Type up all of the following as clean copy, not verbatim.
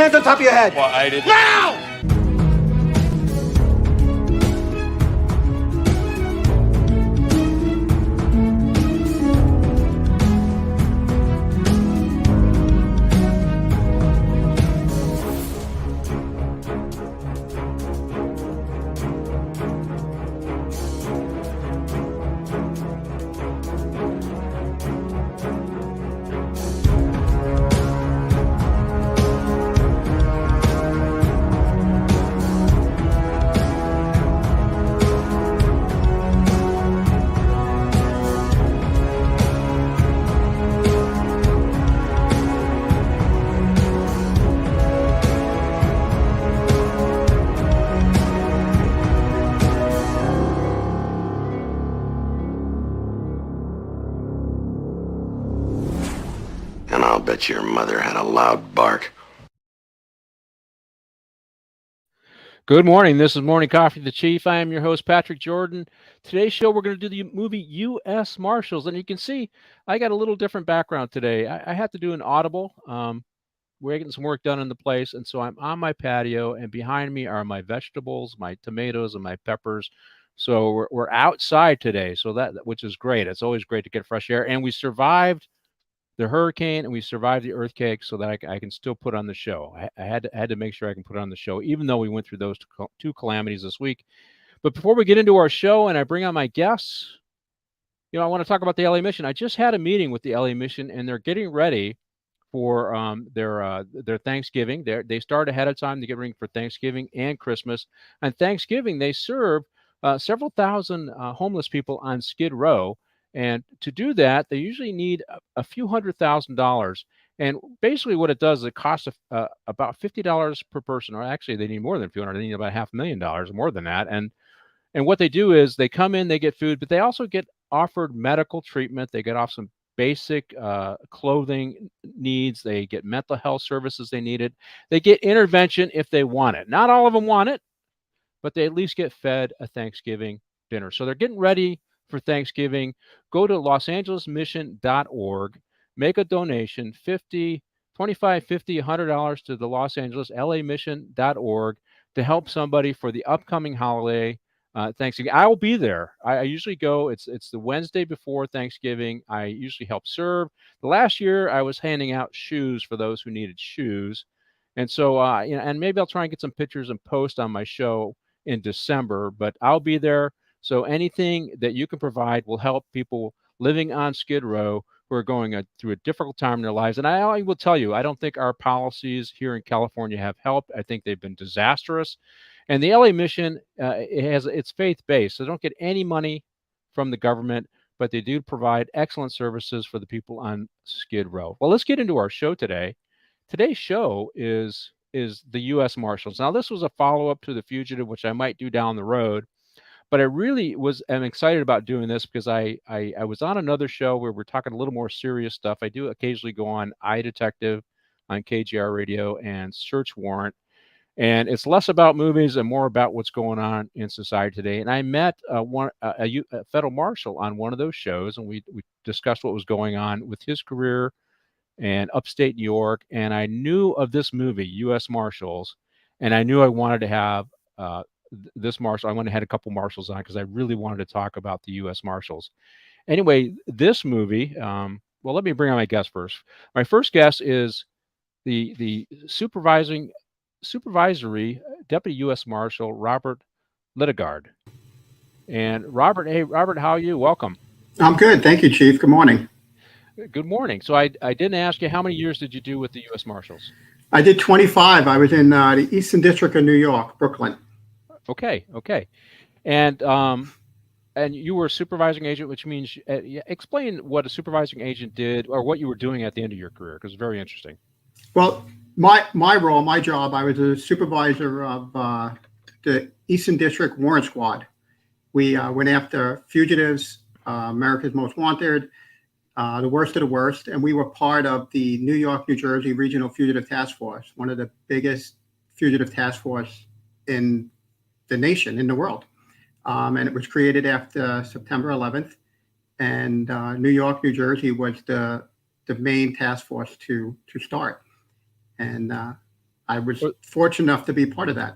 Hands on top of your head. Well, I didn't. Now! And I'll bet your mother had a loud bark. Good morning. This is Morning Coffee with the Chief. I am your host, Patrick Jordan. Today's show, we're going to do the movie U.S. Marshals. And you can see I got a little different background today. I had to do an audible. We're getting some work done in the place. And so I'm on my patio, and behind me are my vegetables, my tomatoes, and my peppers. So we're outside today, so which is great. It's always great to get fresh air. And we survived the hurricane and we survived the earthquake so that I can still put on the show. I had to make sure I can put on the show, even though we went through those two calamities this week. But before we get into our show and I bring on my guests, I want to talk about the LA Mission. I just had a meeting with the LA Mission, and they're getting ready for their Thanksgiving. They start ahead of time to get ready for Thanksgiving and Christmas. On Thanksgiving, they serve several thousand homeless people on Skid Row. And to do that, they usually need a few $100,000. And basically what it does, it costs about $50 per person, or actually they need more than a few hundred. They need about $500,000, more than that. And what they do is they come in, they get food, but they also get offered medical treatment. They get off some basic clothing needs. They get mental health services they needed. They get intervention if they want it. Not all of them want it, but they at least get fed a Thanksgiving dinner. So they're getting ready for Thanksgiving. Go to losangelesmission.org, make a donation, $25, $50, $100 to the Los Angeles LA Mission.org to help somebody for the upcoming holiday Thanksgiving. I will be there. I usually go. It's the Wednesday before Thanksgiving. I usually help serve. The last year I was handing out shoes for those who needed shoes, and so and maybe I'll try and get some pictures and post on my show in December. But I'll be there. So anything that you can provide will help people living on Skid Row who are going through a difficult time in their lives. And I will tell you, I don't think our policies here in California have helped. I think they've been disastrous. And the LA Mission, it's faith-based. So they don't get any money from the government, but they do provide excellent services for the people on Skid Row. Well, let's get into our show today. Today's show is the U.S. Marshals. Now, this was a follow-up to The Fugitive, which I might do down the road. But I really am excited about doing this because I was on another show where we're talking a little more serious stuff. I do occasionally go on iDetective on KGR Radio and Search Warrant. And it's less about movies and more about what's going on in society today. And I met a federal marshal on one of those shows, and we discussed what was going on with his career and upstate New York. And I knew of this movie, U.S. Marshals, and I knew I wanted to have this marshal. I went and had a couple marshals on because I really wanted to talk about the U.S. Marshals. Anyway, this movie, well, let me bring on my guest first. My first guest is the Supervisory Deputy U.S. Marshal, Robert Ledogar. And Robert, hey, Robert, how are you? Welcome. I'm good. Thank you, Chief. Good morning. Good morning. So I didn't ask you, how many years did you do with the U.S. Marshals? I did 25. I was in the Eastern District of New York, Brooklyn. Okay. And you were a supervising agent, which means explain what a supervising agent did or what you were doing at the end of your career, because it's very interesting. Well, my role, my job, I was a supervisor of the Eastern District Warrant Squad. We went after fugitives, America's Most Wanted, the worst of the worst, and we were part of the New York, New Jersey Regional Fugitive Task Force, one of the biggest fugitive task force in the nation, in the world. And it was created after September 11th. And New York, New Jersey was the main task force to start. And I was For, fortunate enough to be part of that.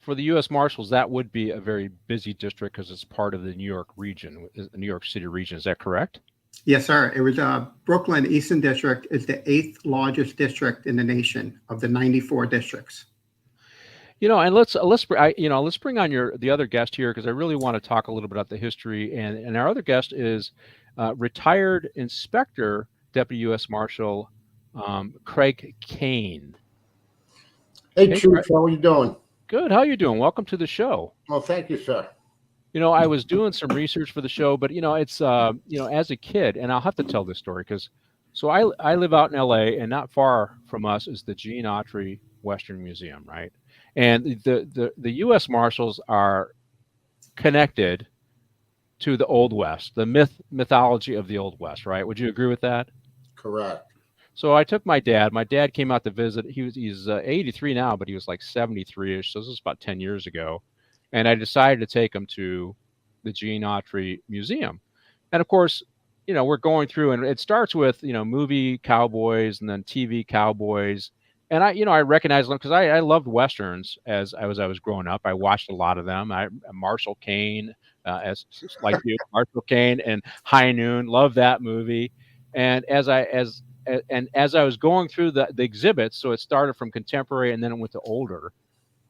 for the U.S. Marshals, that would be a very busy district because it's part of the New York region, the New York City region. Is that correct? Yes, sir. It was Brooklyn Eastern District is the 8th largest district in the nation of the 94 districts. And let's bring on the other guest here because I really want to talk a little bit about the history. And our other guest is retired Inspector Deputy U.S. Marshal Craig Caine. Hey, Chief, how are you doing? Good. How are you doing? Welcome to the show. Well, thank you, sir. I was doing some research for the show, but it's as a kid, and I'll have to tell this story because I live out in L.A. and not far from us is the Gene Autry Western Museum, right? And the U.S. Marshals are connected to the Old West, the mythology of the Old West, right? Would you agree with that? Correct. So I took my dad. My dad came out to visit. He's 83 now, but he was like 73-ish. So this was about 10 years ago. And I decided to take him to the Gene Autry Museum. And of course, we're going through, and it starts with, movie cowboys and then TV cowboys. And I recognized them because I loved Westerns as I was growing up. I watched a lot of them. Marshal Caine, as like you, Marshal Caine and High Noon, love that movie. And as I was going through the exhibits, so it started from contemporary and then it went to older.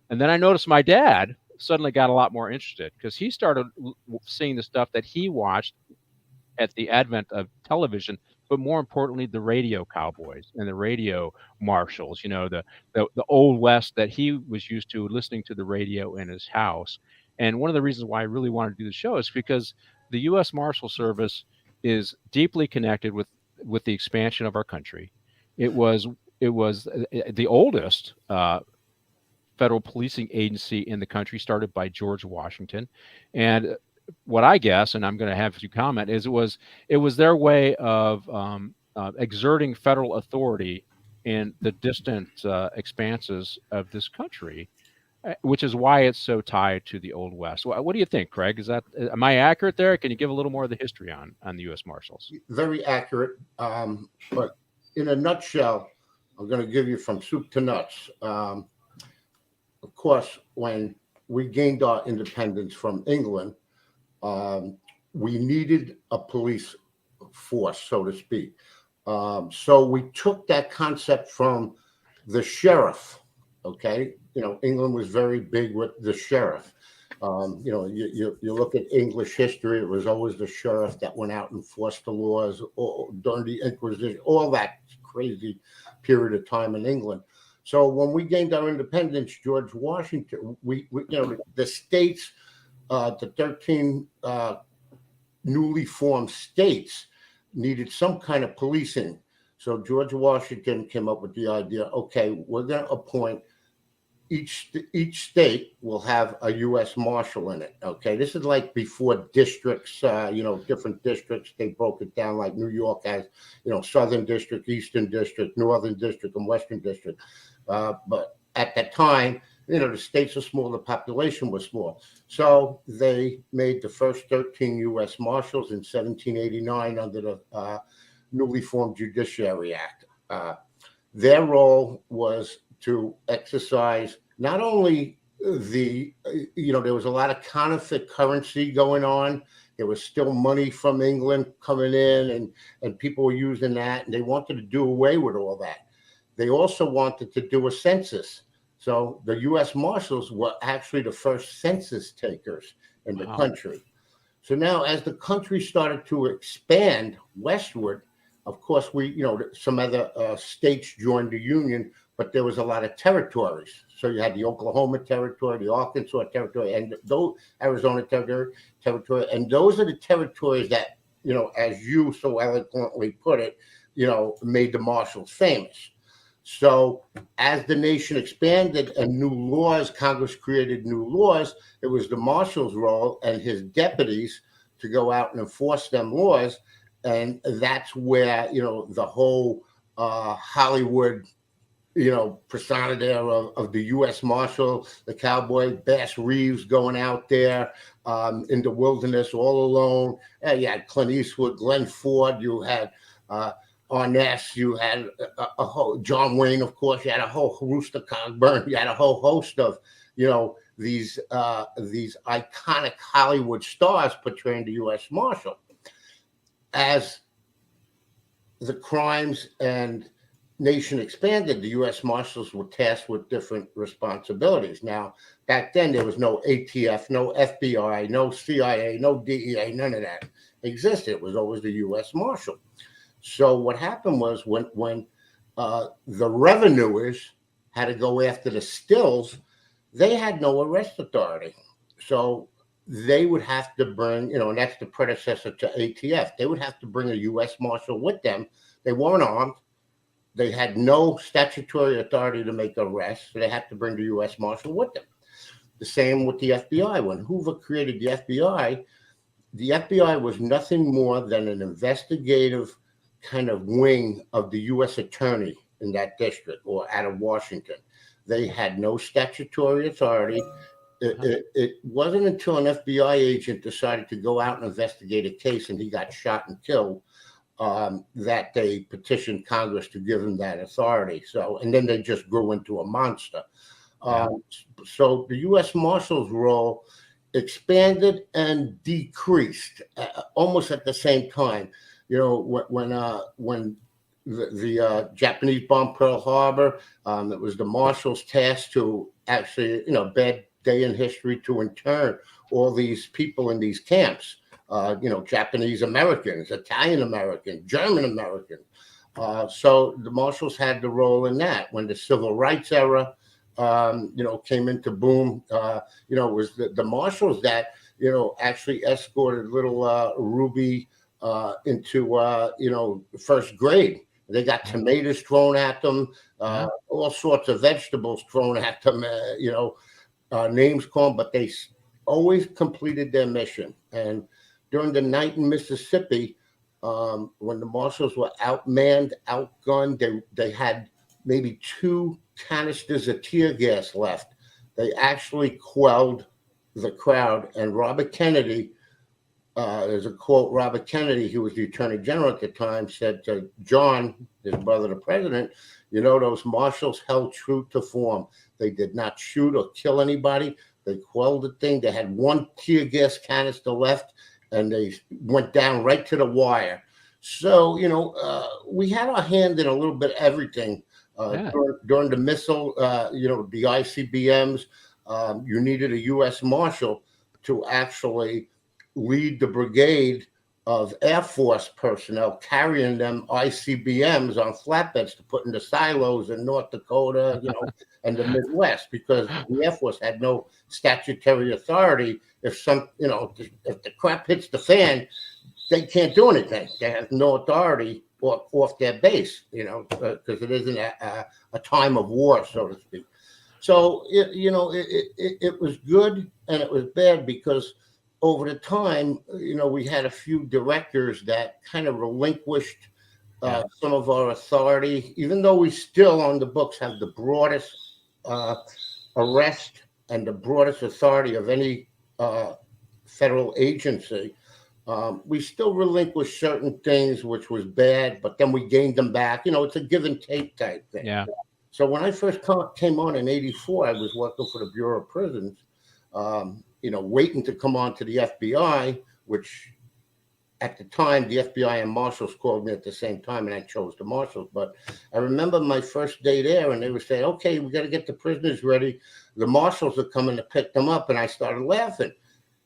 And then I noticed my dad suddenly got a lot more interested because he started seeing the stuff that he watched at the advent of television, but more importantly, the radio cowboys and the radio marshals, the Old West that he was used to listening to the radio in his house. And one of the reasons why I really wanted to do the show is because the U.S. Marshal Service is deeply connected with the expansion of our country. It was the oldest federal policing agency in the country, started by George Washington. And what I guess, and I'm going to have you comment, is it was their way of exerting federal authority in the distant expanses of this country, which is why it's so tied to the Old West. What do you think, Craig? Am I accurate there? Can you give a little more of the history on the U.S. Marshals? Very accurate. But in a nutshell, I'm going to give you from soup to nuts. Of course, when we gained our independence from England, we needed a police force, so to speak. So we took that concept from the sheriff. Okay, England was very big with the sheriff. You look at English history; it was always the sheriff that went out and enforced the laws during the Inquisition, all that crazy period of time in England. So when we gained our independence, George Washington, the states, the 13 newly formed states needed some kind of policing. So George Washington came up with the idea, okay, we're going to appoint each state will have a U.S. Marshal in it. Okay, this is like before districts, different districts, they broke it down like New York has, Southern District, Eastern District, Northern District, and Western District. But at that time, the states were small, the population was small. So they made the first 13 U.S. Marshals in 1789 under the newly formed Judiciary Act. Their role was to exercise not only there was a lot of counterfeit currency going on. There was still money from England coming in and people were using that, and they wanted to do away with all that. They also wanted to do a census. So the U.S. Marshals were actually the first census takers in the country. So now as the country started to expand westward, of course, some other states joined the Union, but there was a lot of territories. So you had the Oklahoma territory, the Arkansas territory, and those Arizona territory, and those are the territories that, as you so eloquently put it, made the Marshals famous. So as the nation expanded and Congress created new laws, it was the Marshal's role and his deputies to go out and enforce them laws. And that's where, the whole Hollywood, persona there of the U.S. Marshal, the cowboy, Bass Reeves going out there in the wilderness all alone. You had Clint Eastwood, Glenn Ford. You had Arness, you had a whole John Wayne, of course. You had a whole Rooster Cogburn. You had a whole host of these iconic Hollywood stars portraying the U.S. Marshal. As the crimes and nation expanded, the U.S. Marshals were tasked with different responsibilities. Now, back then, there was no ATF, no FBI, no CIA, no DEA, none of that existed. It was always the U.S. Marshal. So what happened was when the revenuers had to go after the stills, they had no arrest authority. So they would have to bring, and that's the predecessor to ATF. They would have to bring a U.S. Marshal with them. They weren't armed. They had no statutory authority to make arrests. So they had to bring the U.S. Marshal with them. The same with the FBI. When Hoover created the FBI was nothing more than an investigative kind of wing of the U.S. attorney in that district or out of Washington. They had no statutory authority. It wasn't until an FBI agent decided to go out and investigate a case and he got shot and killed that they petitioned Congress to give him that authority. So, and then they just grew into a monster. So the U.S. Marshal's role expanded and decreased almost at the same time. When the Japanese bombed Pearl Harbor, it was the Marshals tasked to actually, bad day in history, to intern all these people in these camps, Japanese Americans, Italian Americans, German Americans. So the Marshals had the role in that. When the Civil Rights era, came into boom, it was the Marshals that, actually escorted little Ruby into first grade. They got tomatoes thrown at them, all sorts of vegetables thrown at them, names called, but they always completed their mission. And during the night in Mississippi, when the Marshals were outmanned, outgunned, they had maybe 2 canisters of tear gas left. They actually quelled the crowd. And Robert Kennedy, there's a quote, Robert Kennedy, who was the Attorney General at the time, said to John, his brother, the president, those Marshals held true to form. They did not shoot or kill anybody. They quelled the thing. They had 1 tear gas canister left, and they went down right to the wire. So, we had our hand in a little bit of everything. During the missile, the ICBMs, you needed a U.S. Marshal to actually lead the brigade of Air Force personnel carrying them ICBMs on flatbeds to put in the silos in North Dakota, and the Midwest, because the Air Force had no statutory authority. If if the crap hits the fan, they can't do anything. They have no authority off their base, because it isn't a time of war, so to speak. So it was good and it was bad, because over the time, we had a few directors that kind of relinquished some of our authority, even though we still on the books have the broadest arrest and the broadest authority of any federal agency. We still relinquished certain things, which was bad, but then we gained them back. It's a give and take type thing. Yeah. So when I first came on in '84, I was working for the Bureau of Prisons, waiting to come on to the FBI, which at the time, the FBI and Marshals called me at the same time, and I chose the Marshals. But I remember my first day there, and they would say, okay, we got to get the prisoners ready. The Marshals are coming to pick them up. And I started laughing.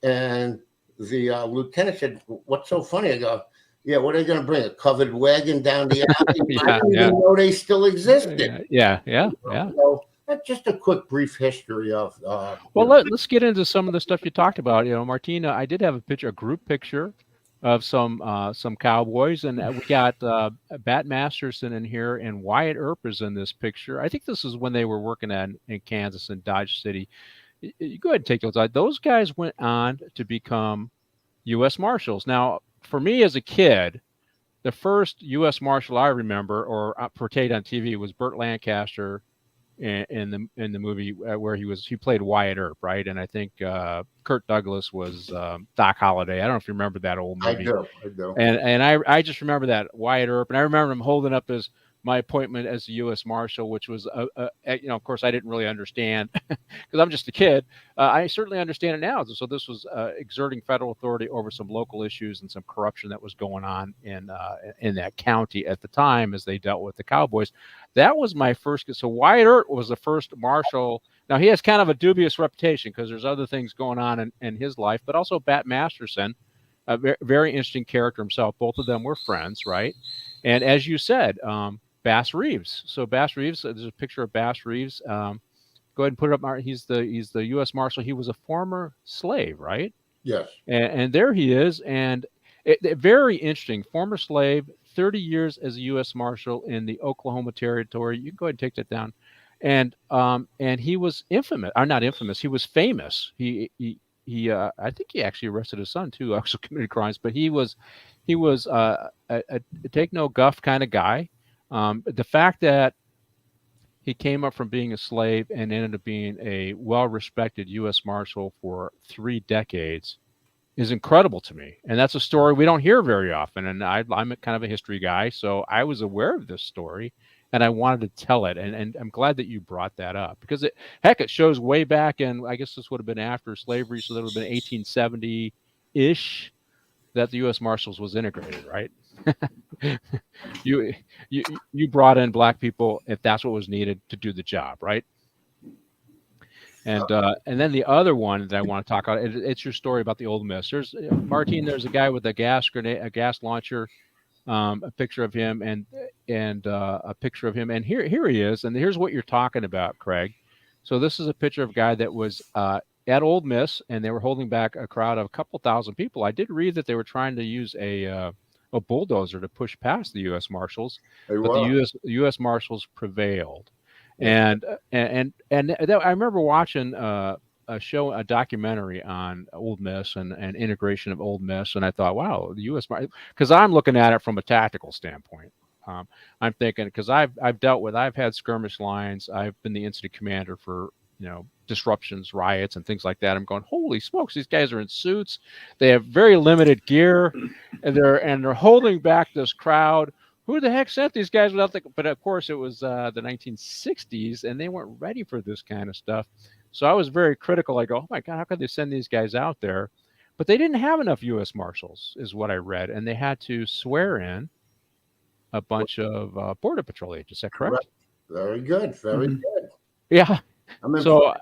And the lieutenant said, what's so funny? I go, yeah, what are they going to bring? A covered wagon down the alley? I didn't even know they still existed. Yeah. So that's just a quick, brief history of. Let's get into some of the stuff you talked about. Martina, I did have a group picture of some cowboys, and we got Bat Masterson in here, and Wyatt Earp is in this picture. I think this is when they were working in Kansas and Dodge City. You go ahead and take those out. Those guys went on to become U.S. Marshals. Now, for me as a kid, the first U.S. Marshal I remember or portrayed on TV was Burt Lancaster in the movie where he played Wyatt Earp, right? And I think Kirk Douglas was Doc Holliday. I don't know if you remember that old I movie. do. And I just remember that Wyatt Earp, and I remember him holding up my appointment as the U.S. Marshal, which was of course I didn't really understand because I'm just a kid. I certainly understand it now. So this was exerting federal authority over some local issues and some corruption that was going on in that county at the time as they dealt with the cowboys. That was my first. So Wyatt Earp was the first marshal. Now he has kind of a dubious reputation because there's other things going on in his life, but also Bat Masterson, a very interesting character himself. Both of them were friends, right? And as you said, Bass Reeves. So Bass Reeves, there's a picture of Bass Reeves. Go ahead and put it up. He's the U.S. Marshal. He was a former slave, right? Yes. And there he is. And very interesting. Former slave, 30 years as a U.S. Marshal in the Oklahoma Territory. You can go ahead and take that down. And he was infamous, or not infamous. He was famous. He I think he actually arrested his son too, also committed crimes. But he was a take no guff kind of guy. The fact that he came up from being a slave and ended up being a well-respected U.S. Marshal for 3 decades is incredible to me. And that's a story we don't hear very often. And I'm a kind of a history guy, so I was aware of this story and I wanted to tell it. And I'm glad that you brought that up because it shows way back in, I guess this would have been after slavery, so that would have been 1870-ish that the U.S. Marshals was integrated, right? you brought in black people if that's what was needed to do the job, right? And then the other one that I want to talk about, it's your story about the Old Miss. There's a guy with a gas launcher, a picture of him, and a picture of him, and here he is, and here's what you're talking about, Craig. So this is a picture of a guy that was at Old Miss, and they were holding back a crowd of a couple thousand people. I did read that they were trying to use a bulldozer to push past the U.S. Marshals, but the U.S. Marshals prevailed. And I remember watching a documentary on Old Miss and integration of Old Miss, and I thought, wow, the U.S. because I'm looking at it from a tactical standpoint. I'm thinking because I've had skirmish lines, I've been the incident commander for disruptions, riots, and things like that. I'm going, holy smokes, these guys are in suits. They have very limited gear, and they're holding back this crowd. Who the heck sent these guys without but of course it was the 1960s and they weren't ready for this kind of stuff. So I was very critical. I go, oh my God, how could they send these guys out there? But they didn't have enough U.S. Marshals is what I read. And they had to swear in a bunch of Border Patrol agents. Is that correct? Very good. Very good. Yeah. So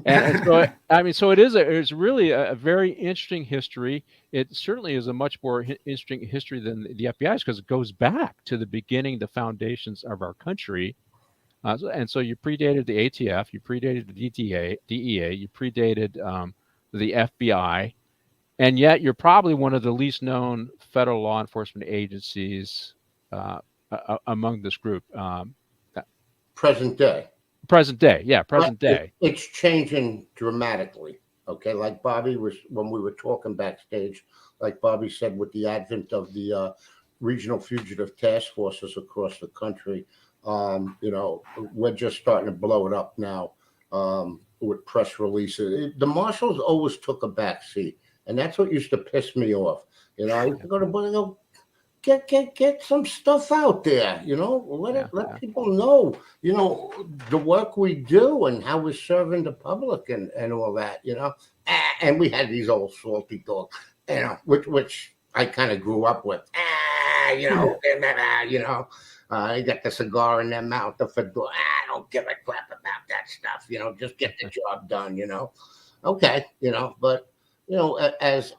it's really a very interesting history. It certainly is a much more interesting history than the FBI's because it goes back to the beginning, the foundations of our country. And so you predated the ATF, you predated the DEA, you predated the FBI, and yet you're probably one of the least known federal law enforcement agencies among this group. Present day. Present day. It's changing dramatically. Okay, like Bobby was when we were talking backstage. Like Bobby said, with the advent of the regional fugitive task forces across the country, we're just starting to blow it up now with press releases. The Marshals always took a back seat, and that's what used to piss me off. I used to go to get some stuff out there, let people know, the work we do and how we're serving the public and all that, and we had these old salty dogs, which I kind of grew up with, I got the cigar in their mouth, the fedora, I don't give a crap about that stuff, just get the job done, okay, but as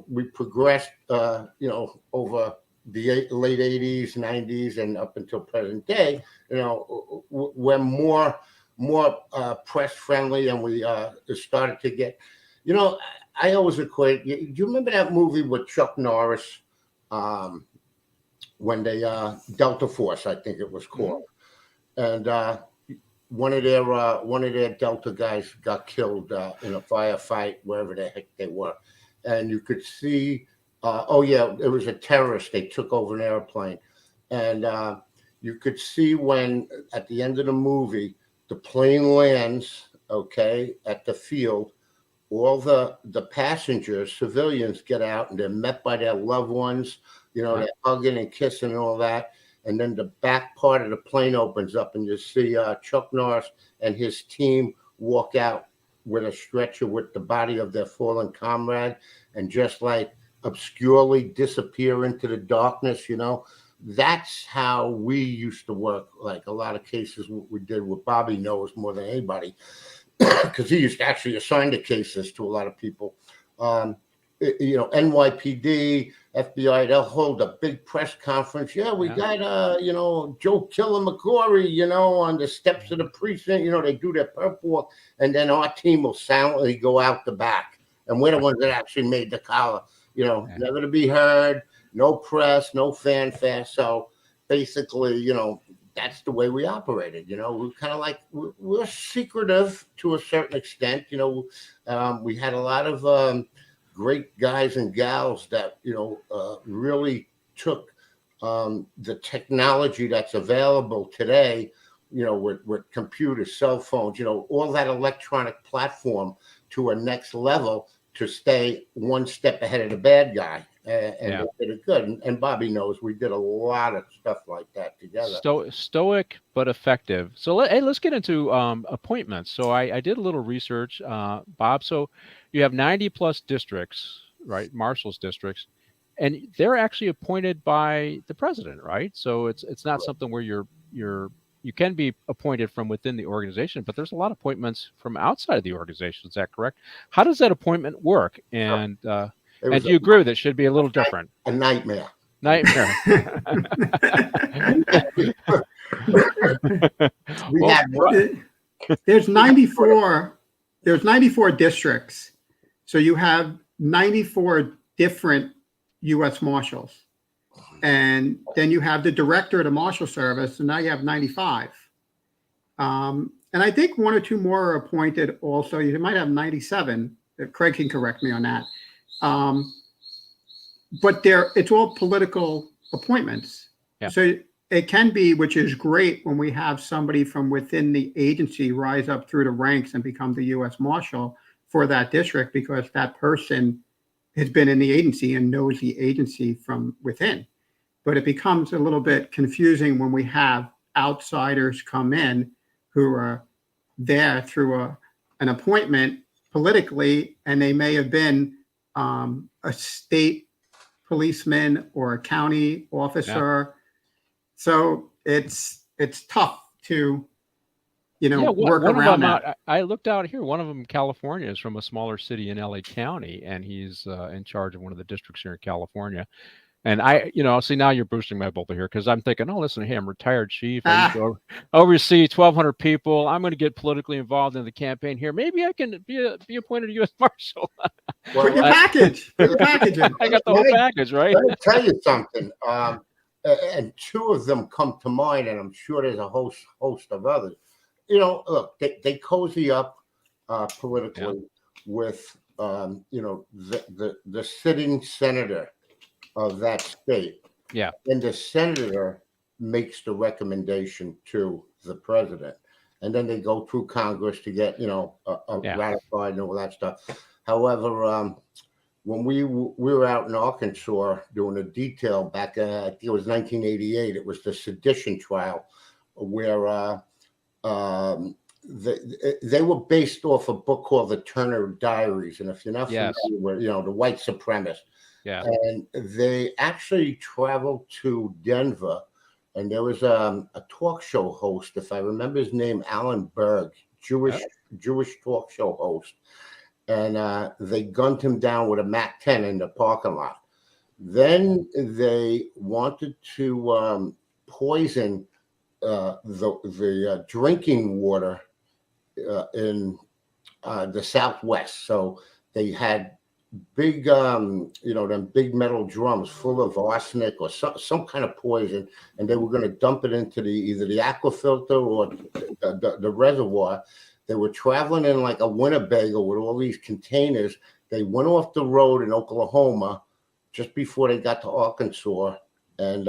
we progressed, over the late 80s, 90s, and up until present day, we're more press friendly, and we started to get, I always equate. Do you remember that movie with Chuck Norris, when they Delta Force, I think it was called, and one of their Delta guys got killed in a firefight wherever the heck they were, and you could see, it was a terrorist. They took over an airplane, and you could see when at the end of the movie, the plane lands, okay, at the field, all the passengers, civilians get out and they're met by their loved ones, they're hugging and kissing and all that. And then the back part of the plane opens up and you see Chuck Norris and his team walk out with a stretcher with the body of their fallen comrade and just like obscurely disappear into the darkness, That's how we used to work. Like a lot of cases we did with Bobby knows more than anybody because he used to actually assign the cases to a lot of people. NYPD, FBI, they'll hold a big press conference. Yeah, we got, Joe Killer McCory, on the steps of the precinct. They do their perp walk, and then our team will silently go out the back. And we're the ones that actually made the collar, never to be heard, no press, no fanfare. So basically, that's the way we operated. We're kind of like, we're secretive to a certain extent. We had a lot of great guys and gals that really took the technology that's available today, with computers, cell phones, all that electronic platform to a next level to stay one step ahead of the bad guy. They did it good. And Bobby knows we did a lot of stuff like that together. Stoic but effective. So let's get into appointments. So I did a little research, Bob. So you have 90 plus districts, right? Marshals districts, and they're actually appointed by the president, right? So it's not something where you can be appointed from within the organization, but there's a lot of appointments from outside of the organization. Is that correct? How does that appointment work? And do you agree with it? Should be a little different. A nightmare. Nightmare. There's 94. There's 94 districts, so you have 94 different U.S. Marshals, and then you have the director of the Marshal Service, and now you have 95. And I think one or two more are appointed. Also, you might have 97. Craig can correct me on that. But it's all political appointments. Yeah. So it can be, which is great when we have somebody from within the agency rise up through the ranks and become the U.S. Marshal for that district, because that person has been in the agency and knows the agency from within. But it becomes a little bit confusing when we have outsiders come in who are there through an appointment politically, and they may have been a state policeman or a county officer. So it's tough to, work around that. I looked out here. One of them, California, is from a smaller city in LA County, and he's in charge of one of the districts here in California. And see, now you're boosting my bubble here, because I'm thinking, oh, listen, hey, I'm retired chief. I used to oversee 1,200 people. I'm going to get politically involved in the campaign here. Maybe I can be appointed U.S. Marshal. Put your package. Put the package in. I got the whole package, right? Let me tell you something. And two of them come to mind, and I'm sure there's a host of others. Look, they cozy up politically with, the sitting senator of that state. Yeah. And the senator makes the recommendation to the president. And then they go through Congress to get, ratified and all that stuff. However, when we were out in Arkansas doing a detail back, I think it was 1988, it was the sedition trial where they were based off a book called The Turner Diaries. And if you're not familiar with, the white supremacist. Yeah. And they actually traveled to Denver, and there was a talk show host, if I remember his name, Alan Berg, Jewish talk show host. And they gunned him down with a MAC-10 in the parking lot. Then they wanted to poison the drinking water in the Southwest. So they had big, them big metal drums full of arsenic or some kind of poison, and they were going to dump it into either the aquafilter or the reservoir. They were traveling in like a Winnebago with all these containers. They went off the road in Oklahoma just before they got to Arkansas, and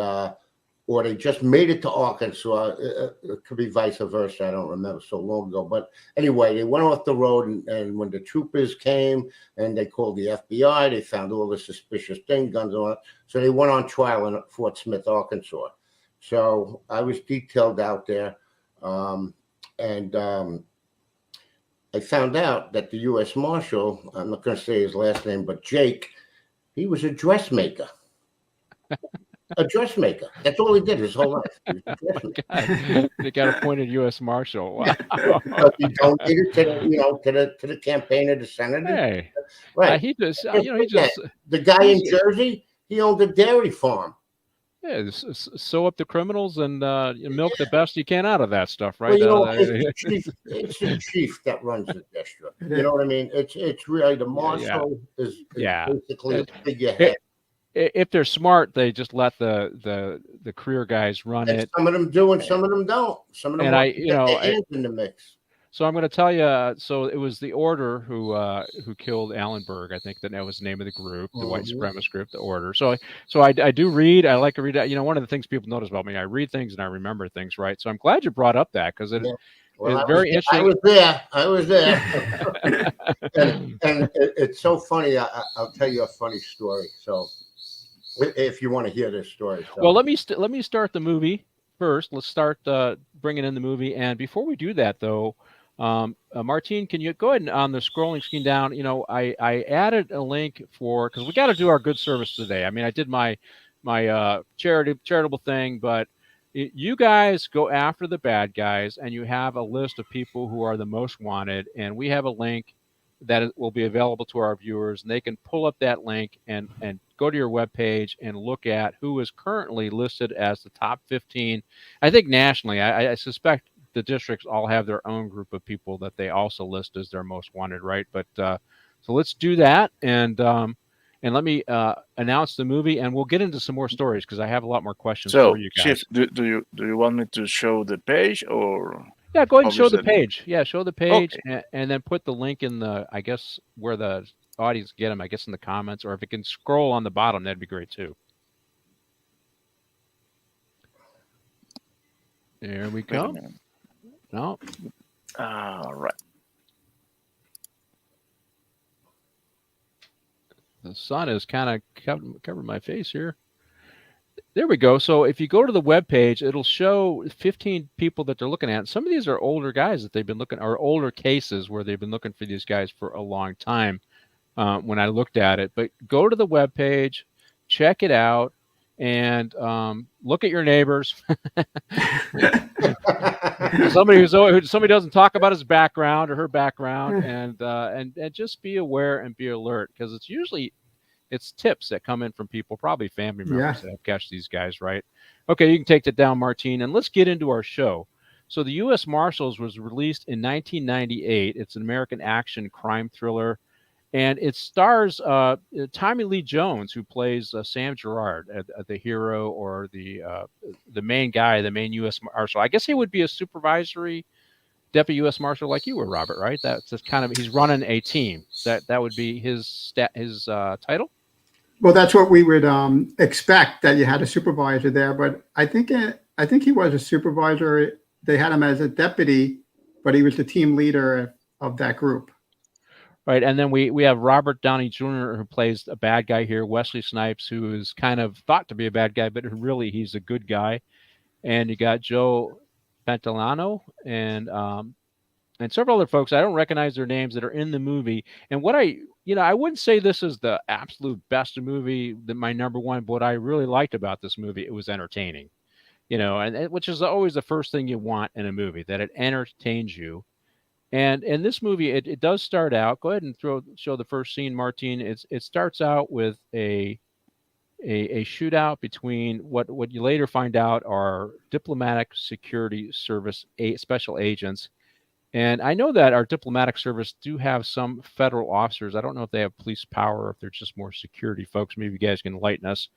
or they just made it to Arkansas. It could be vice versa. I don't remember, so long ago. But anyway, they went off the road, and when the troopers came and they called the FBI, they found all the suspicious things, guns on it. So they went on trial in Fort Smith, Arkansas. So I was detailed out there, and I found out that the U.S. Marshal, I'm not going to say his last name, but Jake, he was a dressmaker. A dressmaker. That's all he did his whole life. He was a dressmaker. They got appointed U.S. Marshal. Wow. Because he donated to the campaign of the senator. Hey, Right. he just, The guy in Jersey, he owned a dairy farm. yeah, sew up the criminals and milk the best you can out of that stuff, right? Well, it's the chief that runs the district. You know what I mean? It's really the marshal is basically a figurehead. If they're smart, they just let the career guys run it. Some of them do, and some of them don't. Some of them want to get their hands in the mix. So I'm going to tell you. So it was the Order who killed Allenberg. I think that was the name of the group, the white supremacist group, the Order. So I do read. I like to read. One of the things people notice about me, I read things and I remember things, right? So I'm glad you brought up that because it's very interesting. I was there. and it's so funny. I'll tell you a funny story. So if you want to hear this story. So. Well, let me start the movie first. Let's start bringing in the movie. And before we do that, though, Martine, can you go ahead and on the scrolling screen down? I added a link because we got to do our good service today. I mean, I did my charitable thing, but you guys go after the bad guys, and you have a list of people who are the most wanted, and we have a link that will be available to our viewers, and they can pull up that link and go to your webpage and look at who is currently listed as the top 15. I think nationally, I suspect the districts all have their own group of people that they also list as their most wanted, right? But so let's do that, and let me announce the movie, and we'll get into some more stories because I have a lot more questions for you guys. Chief, do you want me to show the page or? Yeah, go ahead and show the page. Yeah, show the page, Okay. and then put the link in I guess, where the audience get them, I guess in the comments, or if it can scroll on the bottom, that'd be great too. There we go. No. All right. The sun is kind of covering my face here. There we go. So if you go to the webpage, it'll show 15 people that they're looking at. Some of these are older guys that they've been looking, or older cases where they've been looking for these guys for a long time when I looked at it. But go to the webpage, check it out, and look at your neighbors. somebody doesn't talk about his background or her background, and just be aware and be alert, because it's tips that come in from people, probably family members that have catch these guys, right? Okay, you can take that down, Martine, and let's get into our show. So the U.S. Marshals was released in 1998. It's an American action crime thriller, and it stars Tommy Lee Jones, who plays Sam Gerard, the hero, or the main guy, the main U.S. Marshal. I guess he would be a supervisory Deputy U.S. Marshal like you were, Robert, right? That's just kind of, he's running a team. That would be his title. Well, that's what we would expect, that you had a supervisor there. But I think he was a supervisor. They had him as a deputy, but he was the team leader of that group. Right, and then we have Robert Downey Jr., who plays a bad guy here. Wesley Snipes, who is kind of thought to be a bad guy, but really he's a good guy. And you got Joe Pantoliano and several other folks. I don't recognize their names that are in the movie. And what I wouldn't say this is the absolute best movie, my number one, but what I really liked about this movie, it was entertaining, and which is always the first thing you want in a movie, that it entertains you. And in this movie, it does start out. Go ahead and show the first scene, Martine. It starts out with a shootout between what you later find out are diplomatic security service special agents. And I know that our diplomatic service do have some federal officers. I don't know if they have police power or if they're just more security folks. Maybe you guys can enlighten us.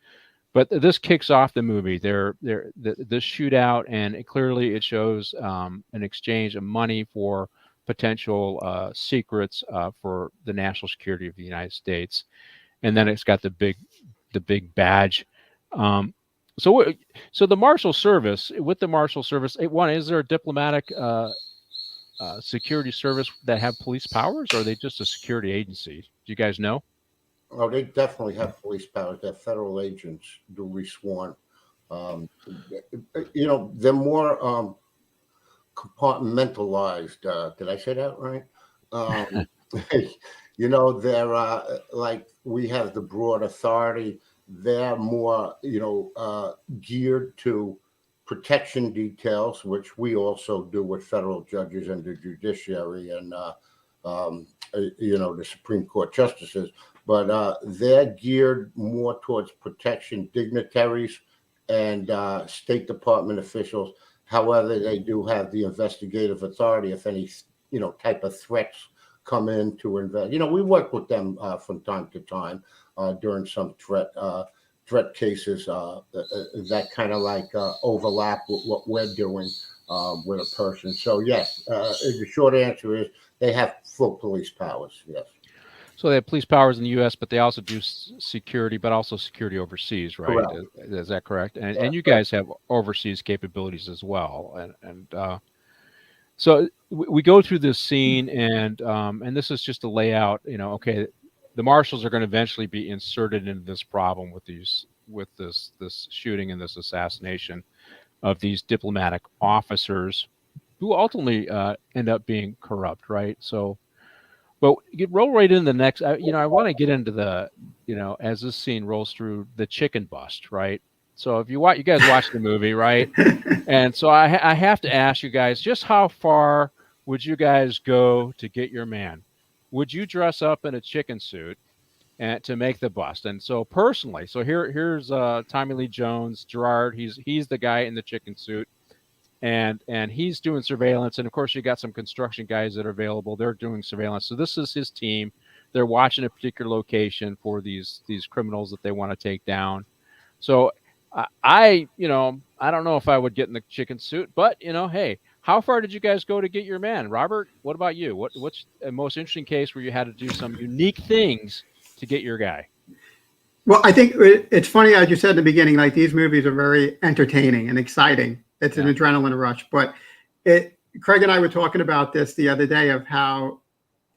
But this kicks off the movie. This shootout, and clearly it shows an exchange of money for potential secrets for the national security of the United States. And then it's got the big badge. So the Marshal Service, with the Marshal Service, one, is there a diplomatic security service that have police powers, or are they just a security agency? Do you guys know? Oh, they definitely have police powers. They're federal agents, duly sworn. Um, they're more compartmentalized. Did I say that right? Um, they're like we have the broad authority. They're more, geared to protection details, which we also do with federal judges and the judiciary and, the Supreme Court justices. But they're geared more towards protection dignitaries and State Department officials. However, they do have the investigative authority if any, type of threats come in to invest. We work with them from time to time during some threat cases that kind of like overlap with what we're doing with a person. So yes, the short answer is they have full police powers. Yes. So they have police powers in the U.S., but they also do security, but also security overseas, right? Correct. Is that correct? And you guys have overseas capabilities as well. So we go through this scene, and this is just a layout. Okay, the Marshals are going to eventually be inserted into this problem with this shooting and this assassination of these diplomatic officers, who ultimately end up being corrupt, right? So. But you roll right into the next. I want to get into the, as this scene rolls through, the chicken bust, right? So if you guys watch the movie, right? And so I have to ask you guys, just how far would you guys go to get your man? Would you dress up in a chicken suit and to make the bust? And so personally, here's Tommy Lee Jones, Gerard. He's the guy in the chicken suit. And he's doing surveillance, and of course you got some construction guys that are available. They're doing surveillance. So this is his team. They're watching a particular location for these criminals that they want to take down. So I don't know if I would get in the chicken suit, but hey, how far did you guys go to get your man? Robert, what about you? What's the most interesting case where you had to do some unique things to get your guy? Well, I think it's funny, as you said in the beginning, like these movies are very entertaining and exciting. It's an adrenaline rush. But Craig and I were talking about this the other day of how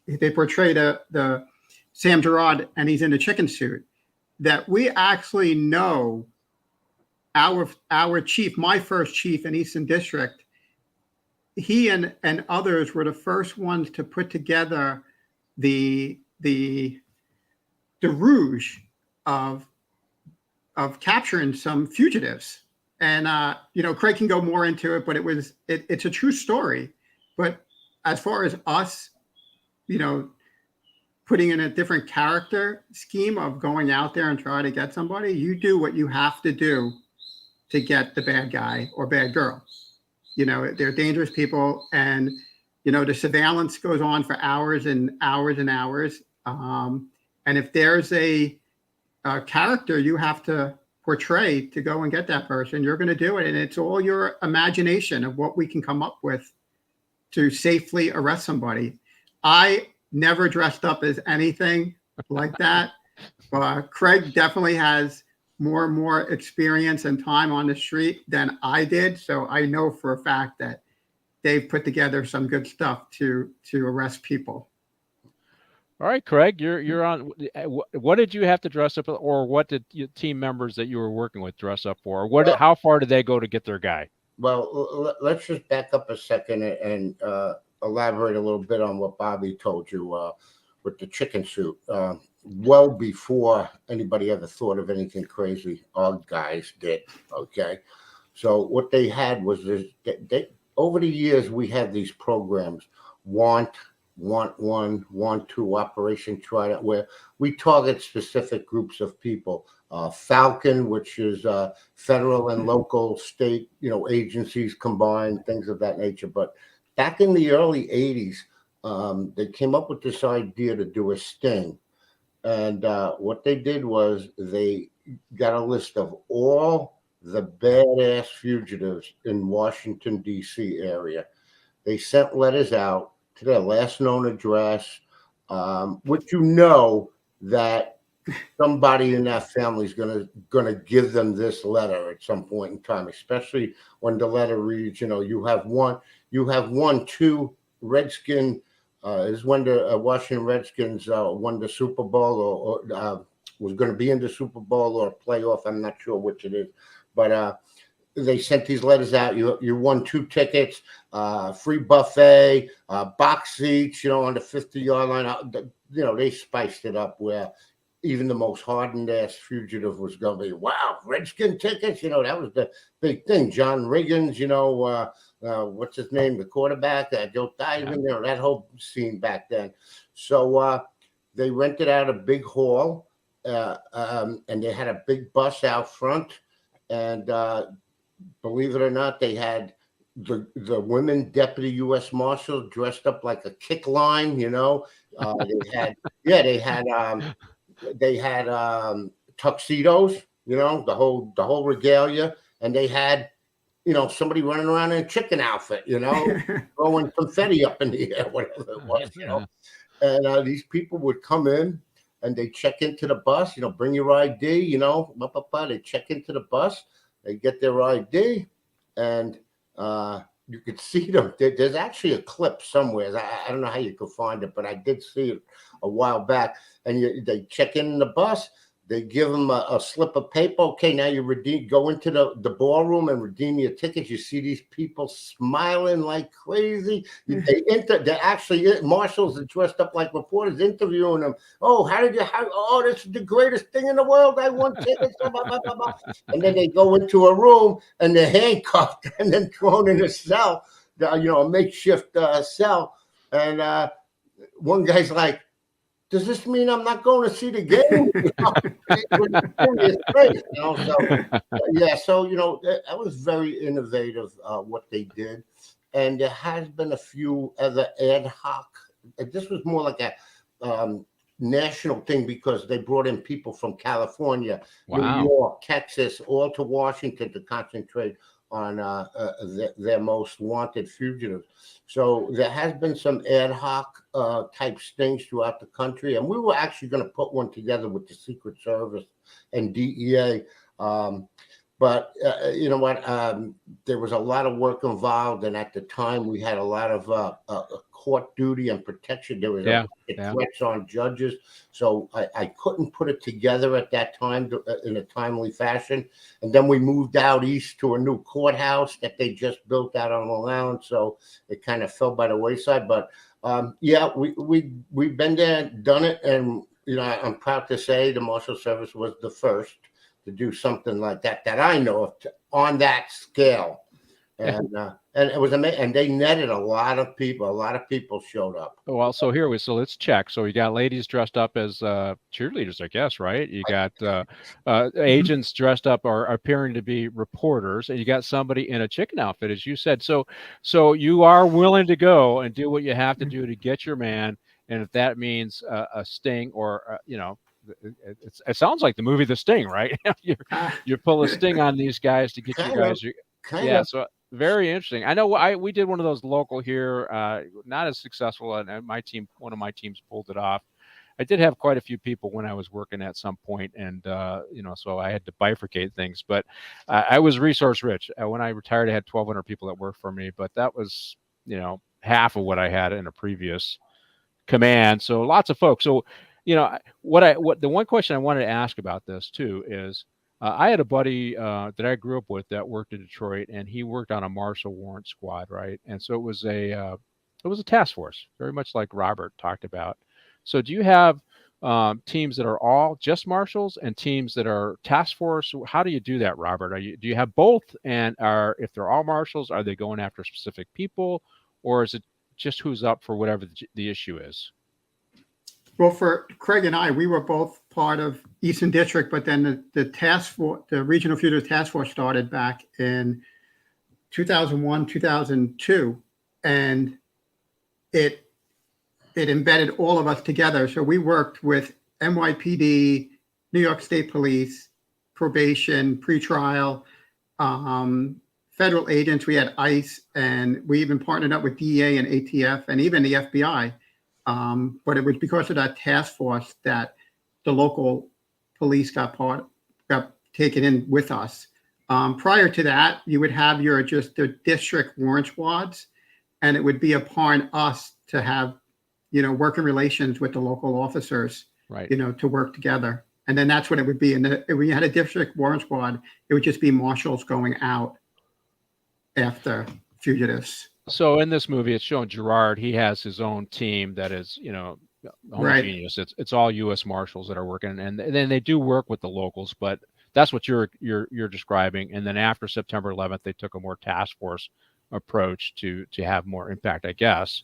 they portray the Sam Gerard, and he's in a chicken suit, that we actually know our chief, my first chief in Eastern District, he and others were the first ones to put together the rouge of capturing some fugitives. And Craig can go more into it, but it's a true story. But as far as us, putting in a different character scheme of going out there and trying to get somebody, you do what you have to do to get the bad guy or bad girl. They're dangerous people, and the surveillance goes on for hours and hours and hours. And if there's a character you have to portray to go and get that person, you're going to do it, and it's all your imagination of what we can come up with to safely arrest somebody. I never dressed up as anything like that, but Craig definitely has more and more experience and time on the street than I did, so I know for a fact that they've put together some good stuff to arrest people. All right, Craig, you're on. What did you have to dress up, or what did your team members that you were working with dress up for? Or how far did they go to get their guy? Well, let's just back up a second and elaborate a little bit on what Bobby told you with the chicken suit. Well before anybody ever thought of anything crazy, our guys did. Okay, so what they had was this. Over the years, we had these programs, Want 1, Want 2, Operation Trident, where we target specific groups of people. Falcon, which is federal and local, state, agencies combined, things of that nature. But back in the early 80s, they came up with this idea to do a sting. And what they did was they got a list of all the badass fugitives in Washington, D.C. area. They sent letters out to their last known address, which that somebody in that family is gonna give them this letter at some point in time, especially when the letter reads, you have won 2 Redskin. Is when the Washington Redskins won the Super Bowl or was going to be in the Super Bowl or playoff. I'm not sure which it is, but they sent these letters out. You won 2 tickets, free buffet, box seats, on the 50-yard line. They spiced it up where even the most hardened ass fugitive was going to be, wow, Redskin tickets. That was the big thing. John Riggins, what's his name? The quarterback, Joe Theismann, that whole scene back then. So they rented out a big hall, and they had a big bus out front. And believe it or not, they had the women deputy U.S. Marshals dressed up like a kick line. They had tuxedos, the whole regalia, and they had somebody running around in a chicken outfit, throwing confetti up in the air, whatever it was, And these people would come in and they check into the bus, bring your ID, they check into the bus, they get their ID, and you could see them. There's actually a clip somewhere. I don't know how you could find it, but I did see it a while back. And they check in the bus. They give them a slip of paper. Okay, now you go into the ballroom and redeem your tickets. You see these people smiling like crazy. They actually, marshals are dressed up like reporters interviewing them. Oh, this is the greatest thing in the world. I won tickets. Blah, blah, blah, blah. And then they go into a room and they're handcuffed and then thrown in a cell, a makeshift cell. And one guy's like, does this mean I'm not going to see the game? That was very innovative what they did. And there has been a few other ad hoc. This was more like a national thing because they brought in people from California, New York, Texas, all to Washington to concentrate on their most wanted fugitives. So there has been some ad hoc type stings throughout the country, and we were actually going to put one together with the Secret Service and DEA. But you know what? There was a lot of work involved, and at the time we had a lot of court duty and protection. There was threats on judges, so I couldn't put it together at that time in a timely fashion. And then we moved out east to a new courthouse that they just built out on Long Island, so it kind of fell by the wayside. But we've been there, done it, and I'm proud to say the Marshal Service was the first to do something like that I know of on that scale. And it was amazing. And they netted a lot of people. A lot of people showed up. Well, so let's check. So you got ladies dressed up as cheerleaders, I guess, right? You got agents dressed up or appearing to be reporters, and you got somebody in a chicken outfit, as you said. So you are willing to go and do what you have to do to get your man, and if that means a sting or it sounds like the movie The Sting, right? you pull a sting on these guys to get you guys. So very interesting. I know we did one of those local here, not as successful, and one of my teams pulled it off. I did have quite a few people when I was working at some point, and so I had to bifurcate things. But I was resource rich. When I retired, I had 1,200 people that worked for me, but that was half of what I had in a previous command. So lots of folks. So what the one question I wanted to ask about this too is I had a buddy that I grew up with that worked in Detroit, and he worked on a Marshal warrant squad, right? And so it was a task force, very much like Robert talked about. So do you have teams that are all just Marshals and teams that are task force? How do you do that, Robert? Do you have both? And if they're all Marshals, are they going after specific people, or is it just who's up for whatever the issue is? Well, for Craig and I, we were both part of Eastern District, but then the task force, the Regional Fugitive Task Force, started back in 2001, 2002, and it embedded all of us together. So we worked with NYPD, New York State Police, probation, pretrial, federal agents. We had ICE, and we even partnered up with DEA and ATF, and even the FBI. But it was because of that task force that the local police got taken in with us. Prior to that, you would have the district warrant squads, and it would be upon us to have, working relations with the local officers, Right. To work together. And then that's what it would be. And when you had a district warrant squad, it would just be marshals going out after fugitives. So in this movie, it's showing Gerard. He has his own team that is, homogeneous. It's all U.S. Marshals that are working, and then they do work with the locals. But that's what you're describing. And then after September 11th, they took a more task force approach to have more impact, I guess.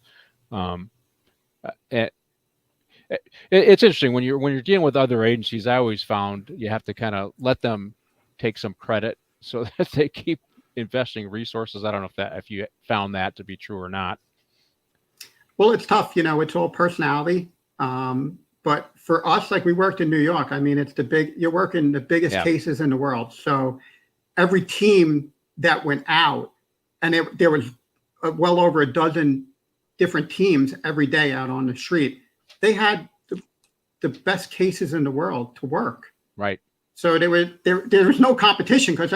It's interesting when you're dealing with other agencies. I always found you have to kind of let them take some credit so that they keep investing resources. I don't know if you found that to be true or not. Well, it's tough, it's all personality. But for us, like we worked in New York, I mean, you're working the biggest cases in the world. So every team that went out, and there was well over a dozen different teams every day out on the street, they had the best cases in the world to work. Right. So there was no competition because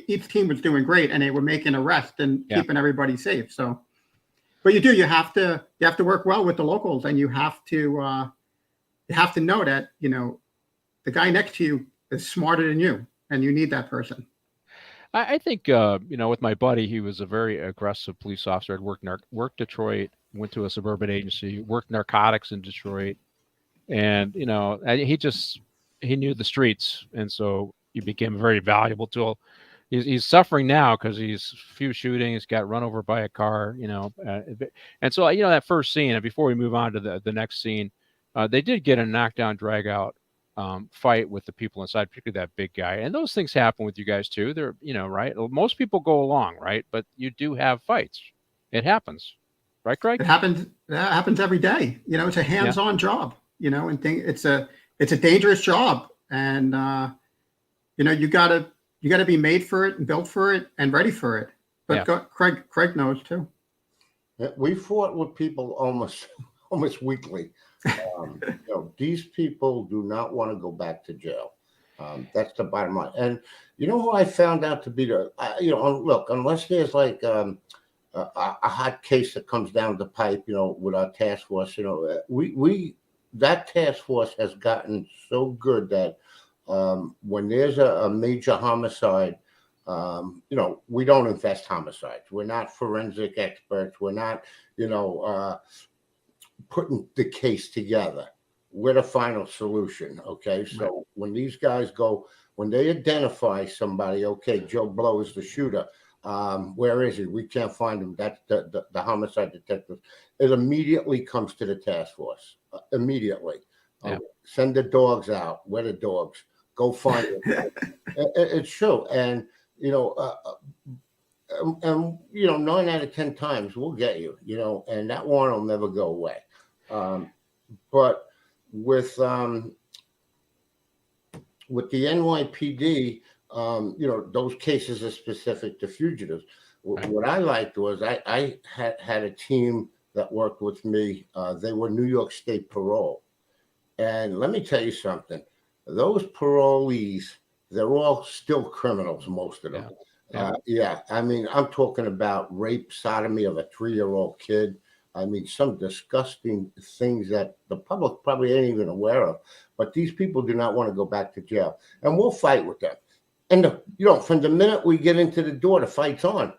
each team was doing great, and they were making arrests and keeping everybody safe. So, but you have to work well with the locals, and you have to know that, the guy next to you is smarter than you, and you need that person. I think, with my buddy, he was a very aggressive police officer. I'd worked Detroit, went to a suburban agency, worked narcotics in Detroit. And, he knew the streets. And so he became a very valuable tool. He's suffering now because he's few shootings, got run over by a car, and so, that first scene, and before we move on to the next scene, they did get a knockdown, drag out fight with the people inside, particularly that big guy. And those things happen with you guys too. They're, right. Most people go along, right? But you do have fights. It happens. Right, Craig? It happens. That happens every day. It's a hands-on job, and it's a dangerous job. And, you gotta be made for it and built for it and ready for it. But Craig knows too. We fought with people almost weekly. These people do not want to go back to jail. That's the bottom line. And who I found out to be look, unless there's like a hot case that comes down the pipe, with our task force, that task force has gotten so good that when there's a major homicide, we don't invest homicides. We're not forensic experts. We're not, putting the case together. We're the final solution. Okay. So when these guys when they identify somebody, okay, Joe Blow is the shooter. Where is he? We can't find him. That's the homicide detective. It immediately comes to the task force. Immediately. Send the dogs out. Where the dogs? Go find them. It's true. And, 9 out of 10 times we'll get you, and that warrant will never go away. But with the NYPD, those cases are specific to fugitives. What I liked was I had a team that worked with me. They were New York State parole. And let me tell you something. Those parolees, they're all still criminals, most of them. I mean, I'm talking about rape, sodomy of a 3-year-old kid. I mean, some disgusting things that the public probably ain't even aware of. But these people do not want to go back to jail. And we'll fight with them. And, from the minute we get into the door, the fight's on.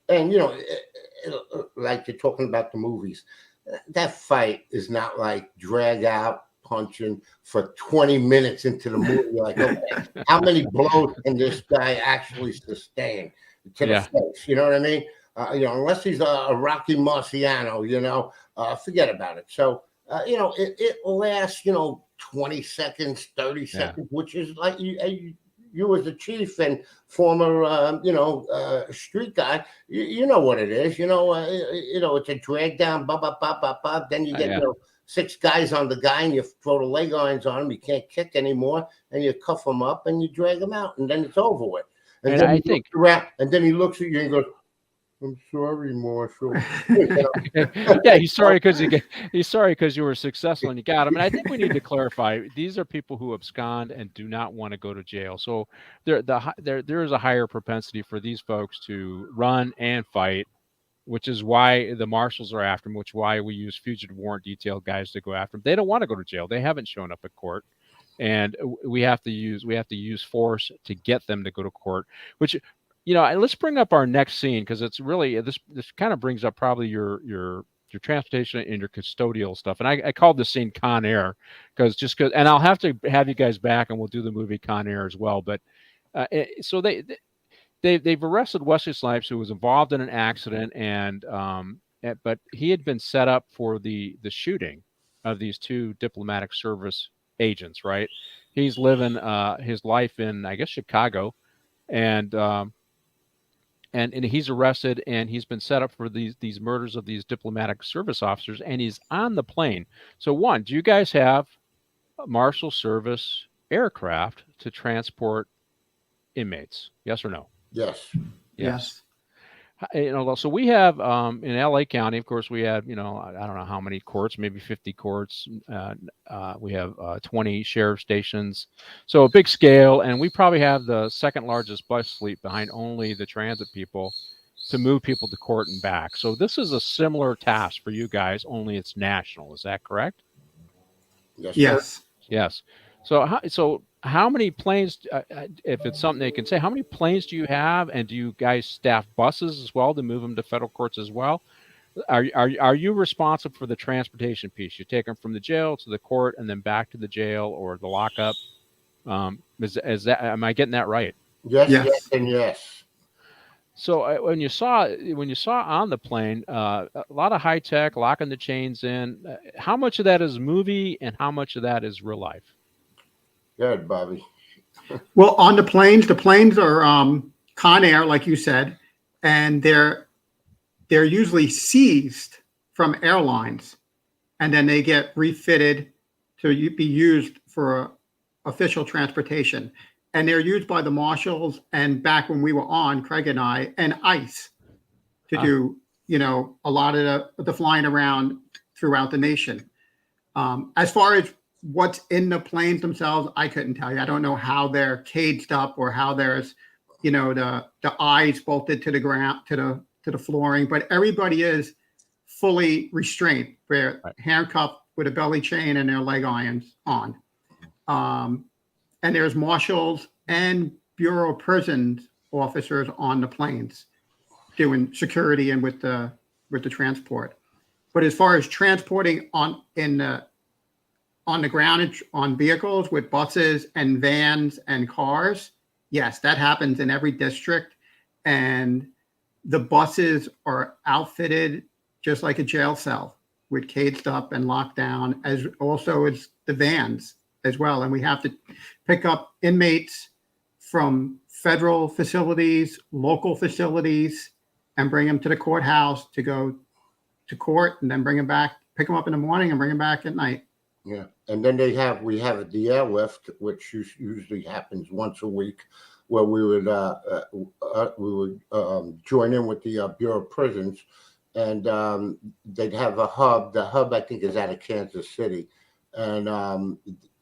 And, like you're talking about the movies, that fight is not like drag out punching for 20 minutes into the movie. Like, okay, how many blows can this guy actually sustain to the face? You know what I mean? Unless he's a Rocky Marciano, forget about it. So, it lasts, 20 seconds, 30 seconds, which is like you as a chief and former, street guy, you know what it is. It's a drag down, then you get, 6 guys on the guy and you throw the leg irons on him. You can't kick anymore, and you cuff him up and you drag him out, and then it's over with. And then he looks around, and then he looks at you and goes, I'm sorry, Marshal. Yeah, he's sorry because you were successful and you got him. And I think we need to clarify: these are people who abscond and do not want to go to jail. So there is a higher propensity for these folks to run and fight, which is why the marshals are after them. Which is why we use fugitive warrant detail guys to go after them. They don't want to go to jail. They haven't shown up at court, and we have to use force to get them to go to court. Which, let's bring up our next scene, because it's really this kind of brings up probably your transportation and your custodial stuff. And I called this scene Con Air because and I'll have to have you guys back and we'll do the movie Con Air as well. But so they've arrested Wesley Snipes, who was involved in an accident, but he had been set up for the shooting of these two diplomatic service agents. Right? He's living his life in, I guess, Chicago, and he's arrested, and he's been set up for these murders of these diplomatic service officers, and he's on the plane. So, one, do you guys have Marshal Service aircraft to transport inmates? Yes or no? Yes. Yes. So we have in LA County, of course, we have, I don't know how many courts, maybe 50 courts. We have 20 sheriff stations. So a big scale. And we probably have the second largest bus fleet behind only the transit people to move people to court and back. So this is a similar task for you guys, only it's national. Is that correct? Yes. Yes. Yes. So how many planes, if it's something they can say, how many planes do you have, and do you guys staff buses as well to move them to federal courts as well? Are you responsible for the transportation piece? You take them from the jail to the court and then back to the jail or the lockup. Is that, am I getting that right? Yes. Yes. Yes. And yes. So when you saw on the plane, a lot of high tech, locking the chains in. How much of that is movie and how much of that is real life? Good, Bobby. Well, on the planes are Con Air, like you said, and they're usually seized from airlines, and then they get refitted to be used for official transportation. And they're used by the marshals, and back when we were on, Craig and I, and ICE to do, a lot of the flying around throughout the nation. As far as what's in the planes themselves, I couldn't tell you. I don't know how they're caged up or how there's, the eyes bolted to the ground, to the flooring, but everybody is fully restrained. They're handcuffed with a belly chain and their leg irons on. And there's marshals and Bureau of Prisons officers on the planes doing security and with the transport. But as far as transporting on the ground on vehicles with buses and vans and cars, yes, that happens in every district. And the buses are outfitted just like a jail cell with caged up and locked down, as also as the vans as well. And we have to pick up inmates from federal facilities, local facilities, and bring them to the courthouse to go to court, and then bring them back, pick them up in the morning and bring them back at night. Yeah. And then we have the airlift, which usually happens once a week, where we would join in with the Bureau of Prisons, and they'd have a hub. The hub, I think, is out of Kansas City, and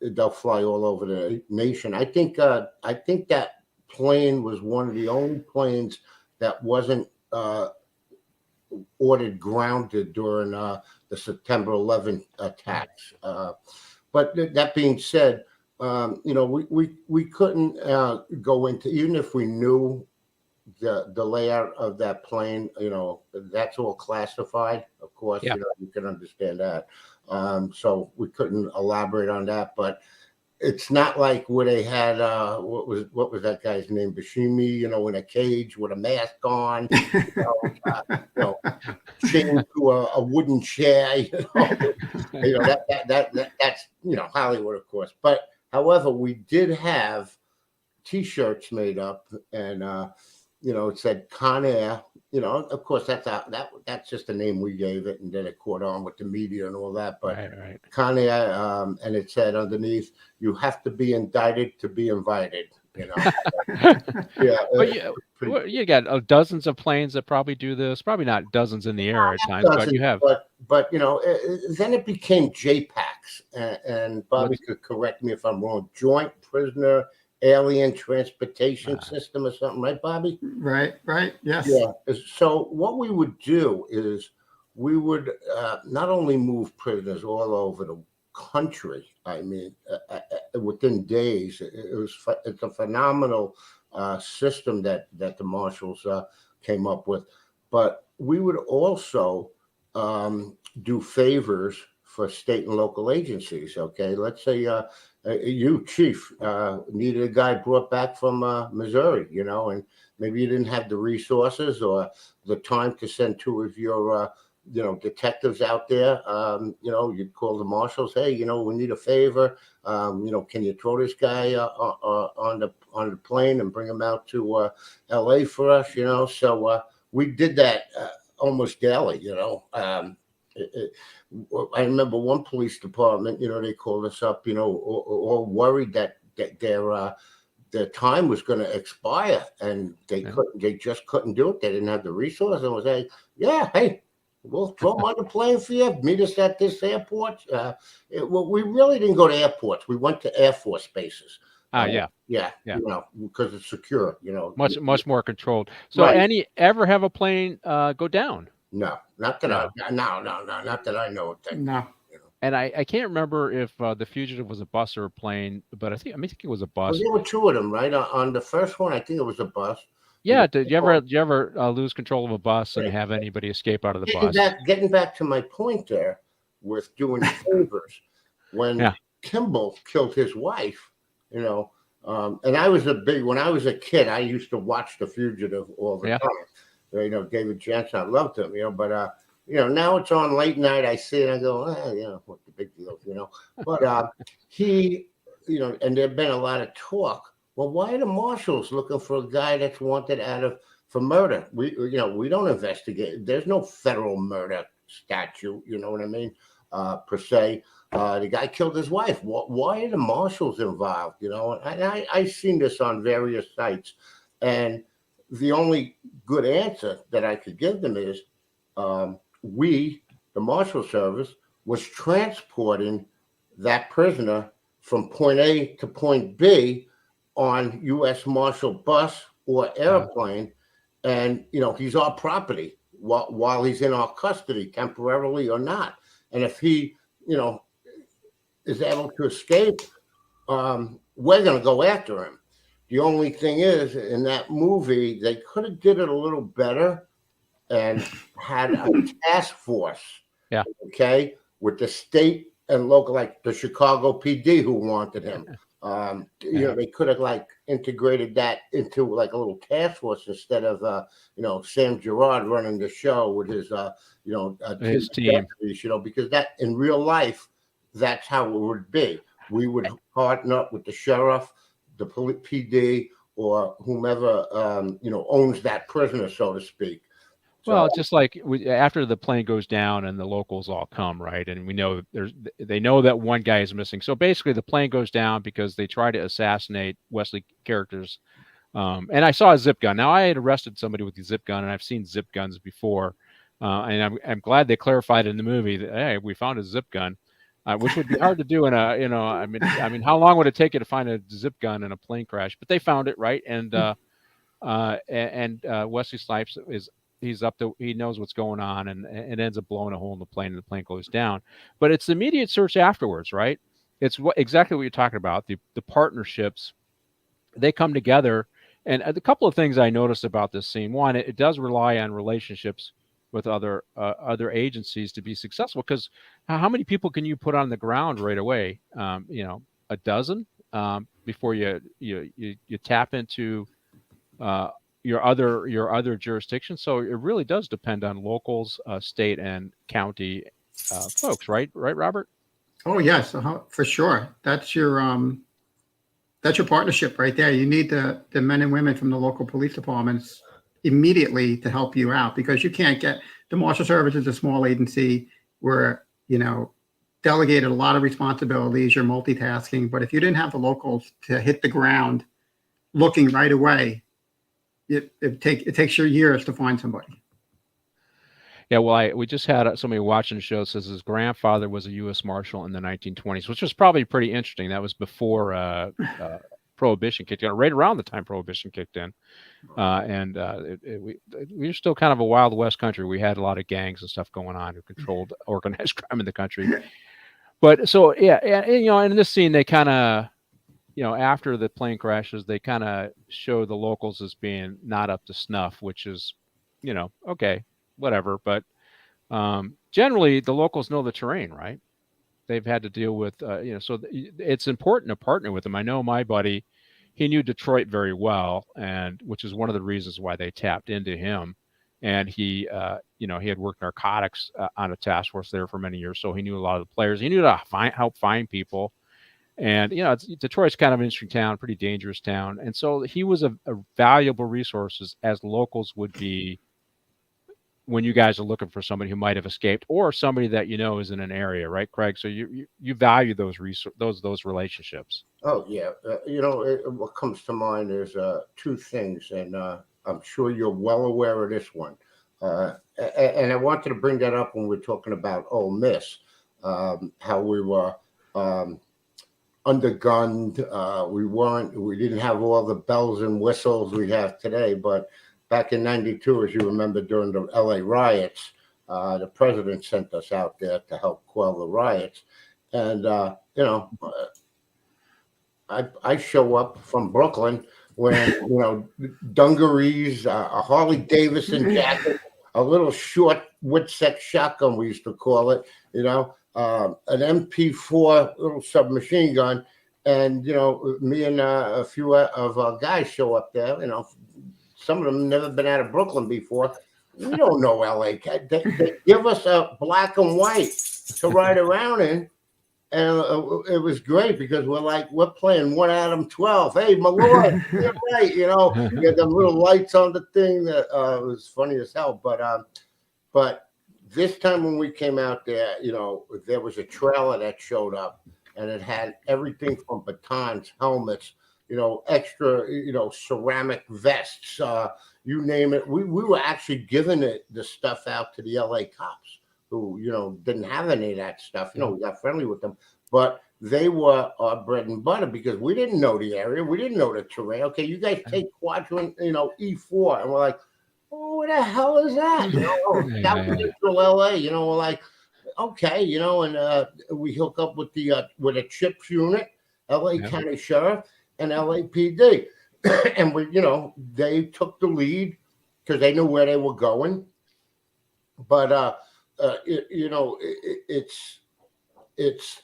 they'll fly all over the nation. I think that plane was one of the only planes that wasn't ordered grounded during the September 11th attacks. But that being said, we couldn't go into, even if we knew the layout of that plane, that's all classified, of course. Yeah. You can understand that. So we couldn't elaborate on that, but it's not like where they had what was that guy's name, Bashimi, in a cage with a mask on, chained to a wooden chair. That's Hollywood, of course. But however, we did have T-shirts made up, and it said Con Air. Of course, that's just the name we gave it, and then it caught on with the media and all that. But Right. Con Air, and it said underneath, "You have to be indicted to be invited." Yeah, But pretty Well, you got dozens of planes that probably do this. Probably not dozens in the air at times, but you have. But then it became JPACs, and Bobby could correct me if I'm wrong. Joint Prisoner Alien Transportation System or something, right, Bobby? Right. Yes. Yeah. So what we would do is we would not only move prisoners all over the country. I mean, within days, it's a phenomenal system that the Marshals came up with. But we would also do favors for state and local agencies. Okay, let's say you, Chief, needed a guy brought back from Missouri, and maybe you didn't have the resources or the time to send two of your detectives out there. You'd call the Marshals. Hey, we need a favor. Can you throw this guy on the plane and bring him out to L.A. for us? So we did that almost daily. I remember one police department. They called us up. All worried that their time was going to expire, and they just couldn't do it. They didn't have the resources. And was like, yeah, hey, we'll throw them on the plane for you. Meet us at this airport. We really didn't go to airports. We went to Air Force bases. Yeah. Because it's secure. Much more controlled. So, right. Ever have a plane go down? No, not that not that I know of. No. And I can't remember if the fugitive was a bus or a plane, but I think it was a bus. Well, there were two of them, right? On the first one, I think it was a bus. Yeah. Did you ever lose control of a bus and have anybody escape out of the bus? Getting back to my point there with doing favors, when Kimball killed his wife, and I was when I was a kid, I used to watch The Fugitive all the time. David Jansen, I loved him, but now it's on late night. I see it, and I go, what's the big deal, But he, and there've been a lot of talk. Well, why are the Marshals looking for a guy that's wanted for murder? We don't investigate. There's no federal murder statute, you know what I mean, per se. The guy killed his wife. Why are the Marshals involved? And I've seen this on various sites, and the only good answer that I could give them is the Marshal Service, was transporting that prisoner from point A to point B on U.S. Marshal bus or airplane, and he's our property while he's in our custody, temporarily or not. And if he is able to escape, we're going to go after him. The only thing is, in that movie, they could have did it a little better and had a task force. Yeah. Okay, with the state and local, like the Chicago PD, who wanted him. They could have integrated that into a little task force instead of Sam Gerard running the show with his his team. Because that in real life, that's how it would be. We would partner up with the sheriff, the PD, or whomever owns that prisoner, so to speak. Well, just like after the plane goes down and the locals all come, right? And we know they know that one guy is missing. So basically the plane goes down because they try to assassinate Wesley characters. And I saw a zip gun. Now, I had arrested somebody with a zip gun, and I've seen zip guns before. And I'm glad they clarified in the movie that, hey, we found a zip gun, which would be hard to do in a, I mean, how long would it take you to find a zip gun in a plane crash? But they found it, right? And Wesley Snipes he knows what's going on, and it ends up blowing a hole in the plane, and the plane goes down. But it's the immediate search afterwards, right? It's exactly what you're talking about. The partnerships, they come together. And a couple of things I noticed about this scene. One, it does rely on relationships with other agencies to be successful, because how many people can you put on the ground right away? A dozen before you tap into your other jurisdictions. So it really does depend on locals, state and county folks, right, Robert? Oh yes, for sure. That's your partnership right there. You need the men and women from the local police departments immediately to help you out, because you can't get the Marshal Service is a small agency where delegated a lot of responsibilities. You're multitasking, but if you didn't have the locals to hit the ground looking right away, it takes you years to find somebody. Yeah, well, we just had somebody watching the show says his grandfather was a U.S. Marshal in the 1920s, which was probably pretty interesting. That was before Prohibition kicked in, right around the time Prohibition kicked in. We were still kind of a Wild West country. We had a lot of gangs and stuff going on who controlled organized crime in the country. But so, yeah, and in this scene, they kind of, after the plane crashes, they kind of show the locals as being not up to snuff, which is, okay, whatever. But generally, the locals know the terrain, right? They've had to deal with, so it's important to partner with them. I know my buddy, he knew Detroit very well, and which is one of the reasons why they tapped into him. And he had worked narcotics on a task force there for many years, so he knew a lot of the players. He knew to help find people. And Detroit's kind of an interesting town, pretty dangerous town, and so he was a valuable resource as locals would be when you guys are looking for somebody who might have escaped or somebody that is in an area, right, Craig? So you value those relationships. Oh yeah, what comes to mind is two things, and I'm sure you're well aware of this one. And I wanted to bring that up when we're talking about Ole Miss, how we were undergunned. We didn't have all the bells and whistles we have today, but back in '92, as you remember, during the LA riots, the president sent us out there to help quell the riots. And, I show up from Brooklyn wearing, dungarees, a Harley Davidson jacket, a little short woodset shotgun, we used to call it, an MP4 little submachine gun. And, me and a few of our guys show up there, some of them never been out of Brooklyn before. We don't know LA. They give us a black and white to ride around in. And it was great because we're playing one Adam 12. Hey, my Lord, you're right. You get them little lights on the thing. That was funny as hell. But this time when we came out there, there was a trailer that showed up, and it had everything from batons, helmets, extra, ceramic vests, you name it. We were actually giving the stuff out to the LA cops who, didn't have any of that stuff. We got friendly with them, but they were our bread and butter because we didn't know the area. We didn't know the terrain. Okay, you guys take quadrant, E4. And we're like, oh, what the hell is that? South Central LA, we're like, okay, and we hook up with with a CHIPS unit, LA County Sheriff, and LAPD. And they took the lead because they knew where they were going. But it's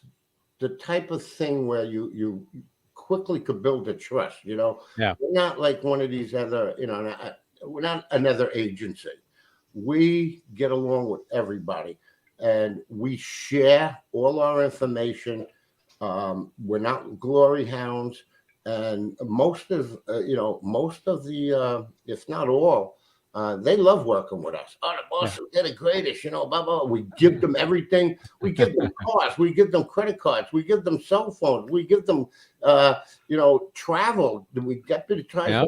the type of thing where you quickly could build a trust. We're not like one of these other, we're not another agency. We get along with everybody, and we share all our information. We're not glory hounds. And most of the, if not all, they love working with us. Oh, the bosses, they're the greatest, blah, blah. We give them everything. We give them cars. We give them credit cards. We give them cell phones. We give them, travel. We deputize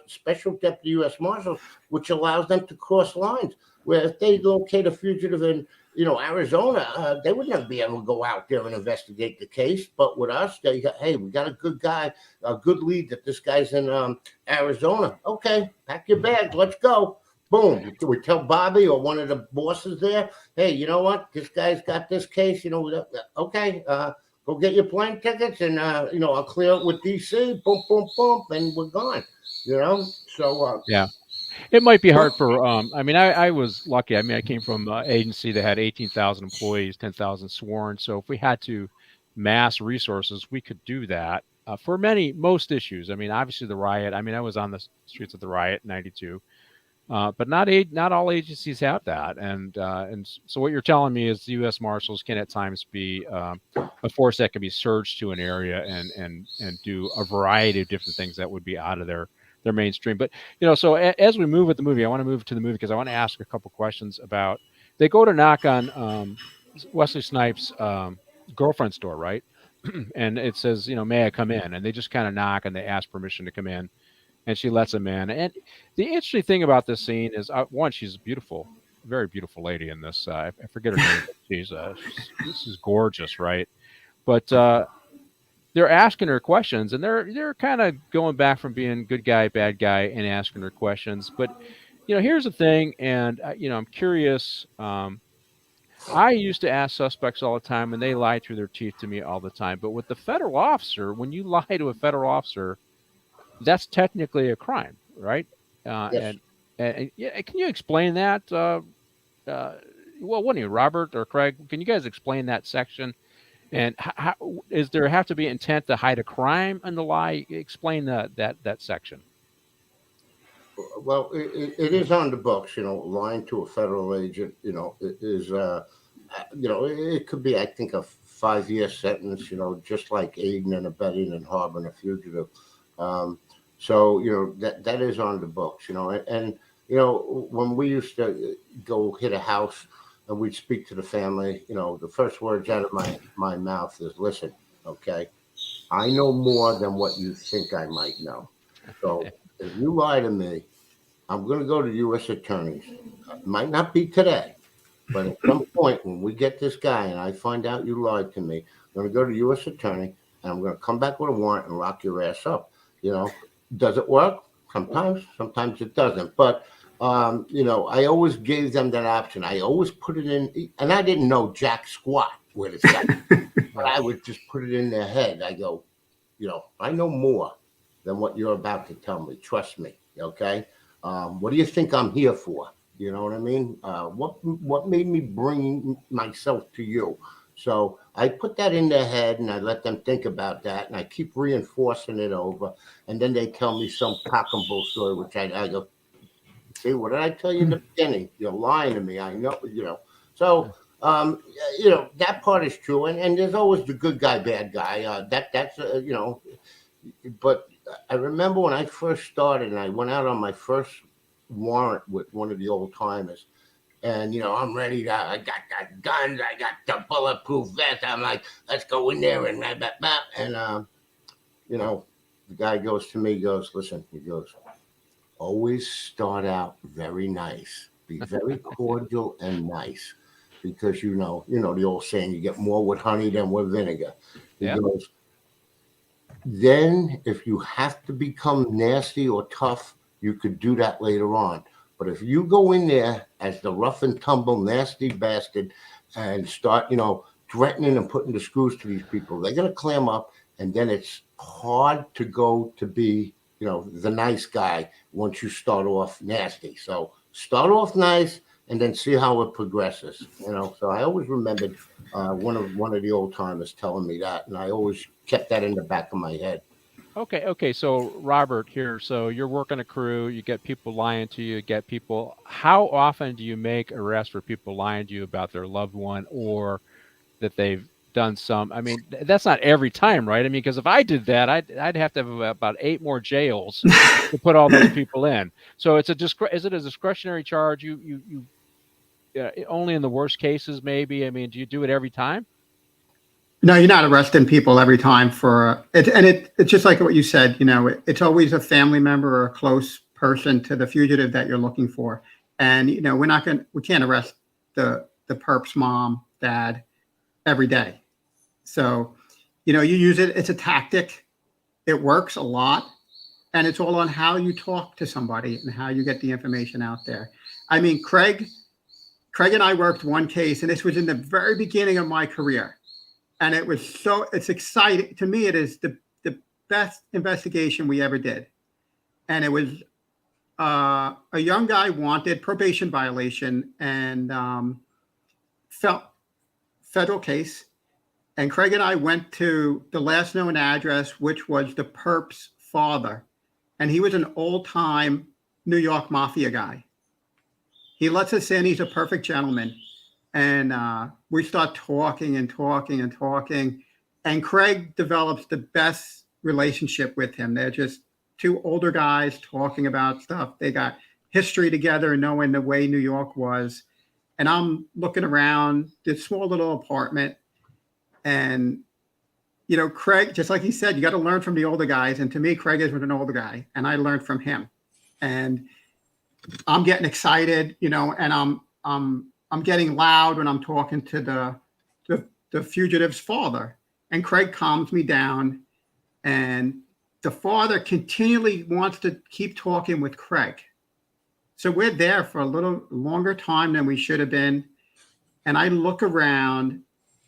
Special Deputy U.S. Marshals, which allows them to cross lines. Where if they locate a fugitive in, Arizona, they would never be able to go out there and investigate the case. But with us, we got a good guy, a good lead that this guy's in Arizona. Okay, pack your bags, let's go. Boom. We tell Bobby or one of the bosses there, hey, you know what? This guy's got this case. Okay, go get your plane tickets, and I'll clear it with DC. Boom, boom, boom, and we're gone. So yeah. It might be hard for, I was lucky. I came from an agency that had 18,000 employees, 10,000 sworn. So if we had to mass resources, we could do that for most issues. Obviously the riot, I was on the streets of the riot in '92, but not all agencies have that. And so what you're telling me is the U.S. Marshals can at times be a force that can be surged to an area and do a variety of different things that would be out of their mainstream. But so as we move with the movie, I want to move to the movie because I want to ask a couple questions about. They go to knock on Wesley Snipes' girlfriend's door, right? And it says, may I come in? And they just kind of knock and they ask permission to come in. and she lets him in. And the interesting thing about this scene is, one, she's beautiful, very beautiful lady in this. I forget her name, but this is gorgeous, right? But they're asking her questions, and they're kind of going back from being good guy, bad guy, and asking her questions. But here's the thing, and I'm curious. I used to ask suspects all the time, and they lie through their teeth to me all the time. But with the federal officer, when you lie to a federal officer, that's technically a crime, right? Yes. And yeah, can you explain that? Well, what do you, Robert or Craig? Can you guys explain that section? And how is there have to be intent to hide a crime in the lie? Explain that section. Well, it is on the books, lying to a federal agent, it is, it could be, I think, a 5-year sentence, just like aiding and abetting and harboring a fugitive. So, that is on the books, and when we used to go hit a house and we'd speak to the family, the first words out of my mouth is, listen, okay, I know more than what you think I might know. So if you lie to me, I'm going to go to U.S. attorneys. It might not be today, but at some point when we get this guy and I find out you lied to me, I'm going to go to U.S. attorney and I'm going to come back with a warrant and lock your ass up. Does it work? Sometimes it doesn't. But, I always gave them that option. I always put it in, and I didn't know jack squat where to say, but I would just put it in their head. I go, I know more than what you're about to tell me. Trust me. Okay. What do you think I'm here for? You know what I mean? What made me bring myself to you? So I put that in their head and I let them think about that, and I keep reinforcing it over. And then they tell me some cock and bull story, which I go, see, what did I tell you in the beginning? You're lying to me. I know, So, that part is true. And there's always the good guy, bad guy. That's but I remember when I first started and I went out on my first warrant with one of the old timers. And, I'm ready to, I got guns, I got the bulletproof vest. I'm like, let's go in there and and, the guy goes to me, he goes, listen, he goes, always start out very nice, be very cordial and nice, because, the old saying, you get more with honey than with vinegar. He goes, then if you have to become nasty or tough, you could do that later on. But if you go in there as the rough and tumble, nasty bastard and start, threatening and putting the screws to these people, they're going to clam up. And then it's hard to go to be, the nice guy once you start off nasty. So start off nice and then see how it progresses, So I always remembered one of the old timers telling me that. And I always kept that in the back of my head. Okay. So Robert here. So you're working a crew. You get people lying to you. Get people. How often do you make arrests for people lying to you about their loved one or that they've done some? I mean, that's not every time, right? I mean, because if I did that, I'd have to have about 8 more jails to put all those people in. So is it a discretionary charge? You only in the worst cases, maybe. I mean, do you do it every time? No, you're not arresting people every time for it. And it's just like what you said, it's always a family member or a close person to the fugitive that you're looking for. And, we can't arrest the perp's mom, dad every day. So, you use it. It's a tactic. It works a lot. And it's all on how you talk to somebody and how you get the information out there. I mean, Craig and I worked one case, and this was in the very beginning of my career. And it's exciting. To me, it is the best investigation we ever did. And it was a young guy wanted, probation violation, and federal case. And Craig and I went to the last known address, which was the perp's father. And he was an old-time New York mafia guy. He lets us in. He's a perfect gentleman. And we start talking and talking and talking. And Craig develops the best relationship with him. They're just two older guys talking about stuff. They got history together, knowing the way New York was. And I'm looking around this small little apartment. And Craig, just like he said, you got to learn from the older guys. And to me, Craig is an older guy, and I learned from him. And I'm getting excited, and I'm getting loud when I'm talking to the fugitive's father. And Craig calms me down, and the father continually wants to keep talking with Craig. So we're there for a little longer time than we should have been. And I look around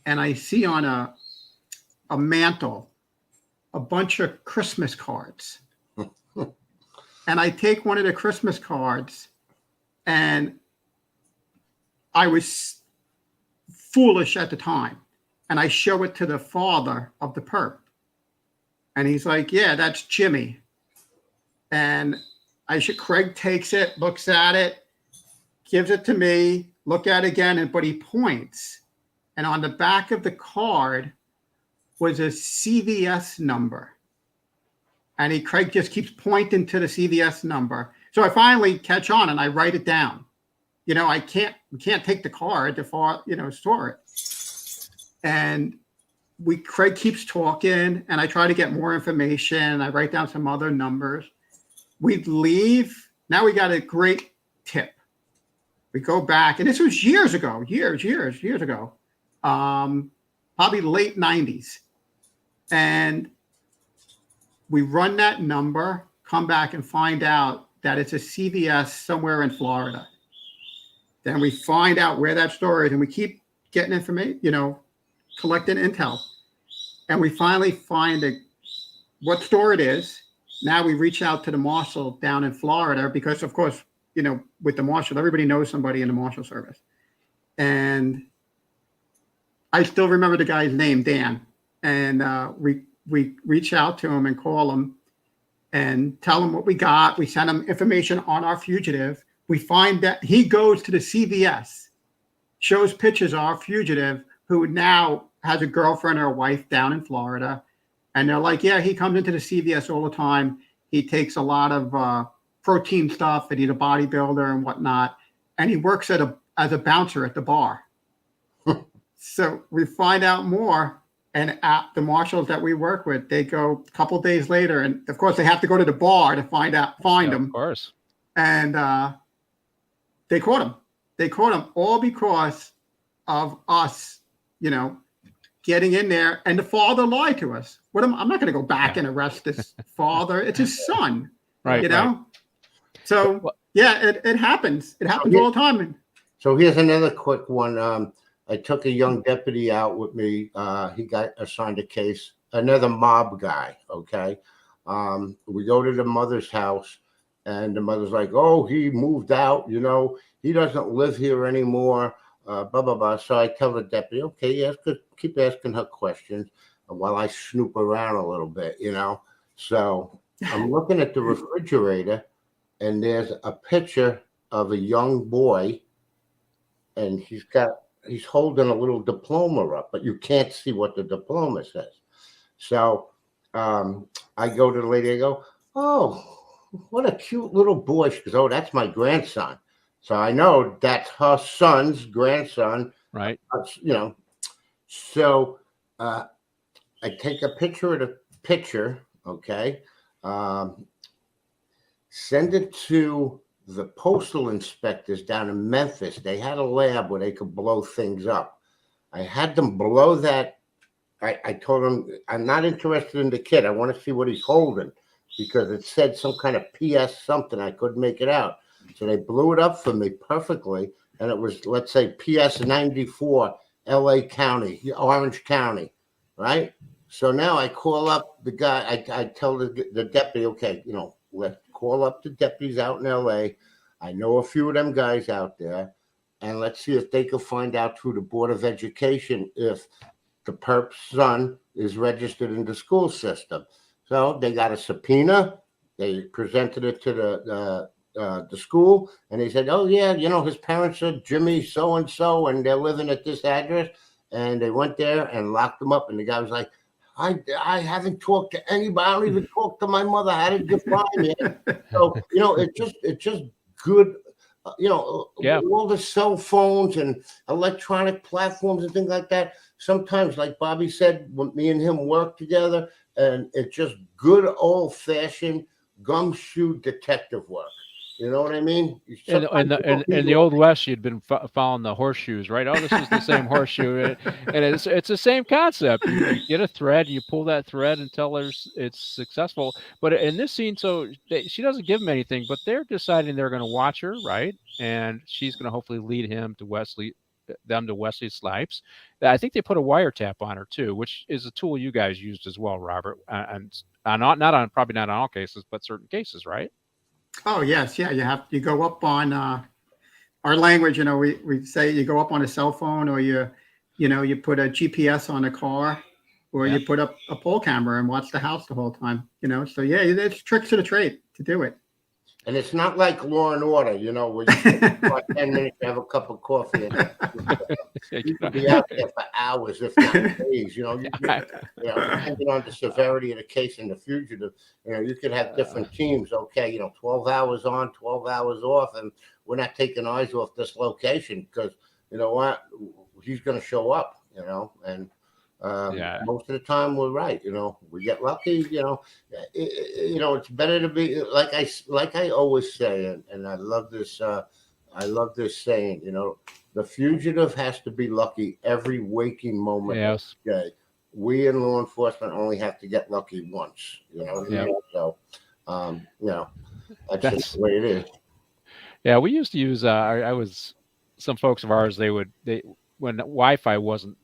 and I see on a mantle a bunch of Christmas cards. And I take one of the Christmas cards, and I was foolish at the time. And I show it to the father of the perp. And he's like, yeah, that's Jimmy. And Craig takes it, looks at it, gives it to me, look at it again, but he points. And on the back of the card was a CVS number. And Craig just keeps pointing to the CVS number. So I finally catch on and I write it down. We can't take the card to store it. And Craig keeps talking, and I try to get more information. I write down some other numbers. We leave. Now we got a great tip. We go back, and this was years ago, years ago, probably late 90s. And we run that number, come back and find out that it's a CVS somewhere in Florida. Then we find out where that store is, and we keep getting information, collecting intel. And we finally find what store it is. Now we reach out to the Marshal down in Florida because, of course, with the Marshal, everybody knows somebody in the Marshal service. And I still remember the guy's name, Dan. And we reach out to him and call him and tell him what we got. We send him information on our fugitive. We find that he goes to the CVS, shows pictures of our fugitive, who now has a girlfriend or a wife down in Florida. And they're like, yeah, he comes into the CVS all the time. He takes a lot of protein stuff, and he's a bodybuilder and whatnot. And he works as a bouncer at the bar. So we find out more. And at the Marshals that we work with, they go a couple days later. And of course, they have to go to the bar to find him. Of course. And they caught him. They caught him all because of us, getting in there. And the father lied to us. I'm not going to go back and arrest this father. It's his son. Right. Right. So yeah, it happens. It happens all the time. So here's another quick one. I took a young deputy out with me. He got assigned a case, another mob guy. Okay. We go to the mother's house, and the mother's like, oh, he moved out, he doesn't live here anymore. Blah, blah, blah. So I tell the deputy, okay, keep asking her questions while I snoop around a little bit, So I'm looking at the refrigerator, and there's a picture of a young boy, and he's holding a little diploma up, but you can't see what the diploma says. So I go to the lady, I go, oh, what a cute little boy. She goes, oh, that's my grandson. So I know that's her son's grandson. Right. So I take a picture of the picture, okay, send it to the postal inspectors down in Memphis. They had a lab where they could blow things up. I had them blow that. I told them, I'm not interested in the kid. I want to see what he's holding, because it said some kind of PS something. I couldn't make it out. So they blew it up for me perfectly. And it was, let's say, PS 94, LA County, Orange County, right? So now I call up the guy. I tell the deputy, okay, let's call up the deputies out in LA. I know a few of them guys out there, and let's see if they can find out through the Board of Education if the perp's son is registered in the school system. So they got a subpoena. They presented it to the school, and they said, oh yeah, his parents are Jimmy so-and-so, and they're living at this address. And they went there and locked him up, and the guy was like, I haven't talked to anybody. I don't even talk to my mother. How did you find me? So, it's just good Yeah. all the cell phones and electronic platforms and things like that. Sometimes, like Bobby said, when me and him work together, and it's just good old fashioned gumshoe detective work. You know what I mean? In the old West, you'd been following the horseshoes, right? Oh, this is the same horseshoe, and it's the same concept. You get a thread, and you pull that thread until it's successful. But in this scene, she doesn't give him anything, but they're deciding they're going to watch her, right? And she's going to hopefully lead them to Wesley Snipes. I think they put a wiretap on her too, which is a tool you guys used as well, Robert, and probably not on all cases, but certain cases, right? Oh yes, yeah. You go up on our language. We say you go up on a cell phone, or you put a GPS on a car, or you put up a pole camera and watch the house the whole time. So yeah, there's tricks to the trade to do it. And it's not like Law and Order, where you for 10 minutes to have a cup of coffee. And you could be out there for hours, if not days. Depending on the severity of the case and the fugitive, you could have different teams. Okay, 12 hours on, 12 hours off, and we're not taking eyes off this location because you know what, he's going to show up. And most of the time we're right. We get lucky. It's better to be like I always say, and I love this. I love this saying. The fugitive has to be lucky every waking moment of the day. We in law enforcement only have to get lucky once. So, that's just the way it is. Yeah, we used to use. Some folks of ours. When Wi-Fi wasn't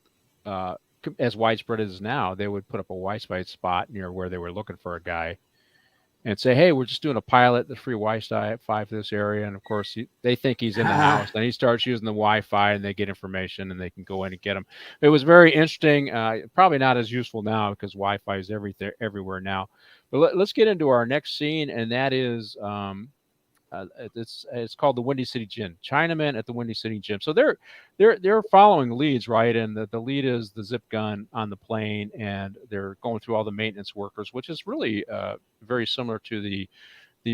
as widespread as now, they would put up a Wi-Fi spot near where they were looking for a guy and say, hey, we're just doing a pilot, the free Wi-Fi for this area. And of course, they think he's in the house. Then he starts using the Wi-Fi and they get information and they can go in and get him. It was very interesting. Probably not as useful now because Wi-Fi is everywhere now. But let's get into our next scene. And that is, it's called the Windy City Gym. Chinamen at the Windy City Gym. So they're following leads, right? And the lead is the zip gun on the plane, and they're going through all the maintenance workers, which is really very similar to the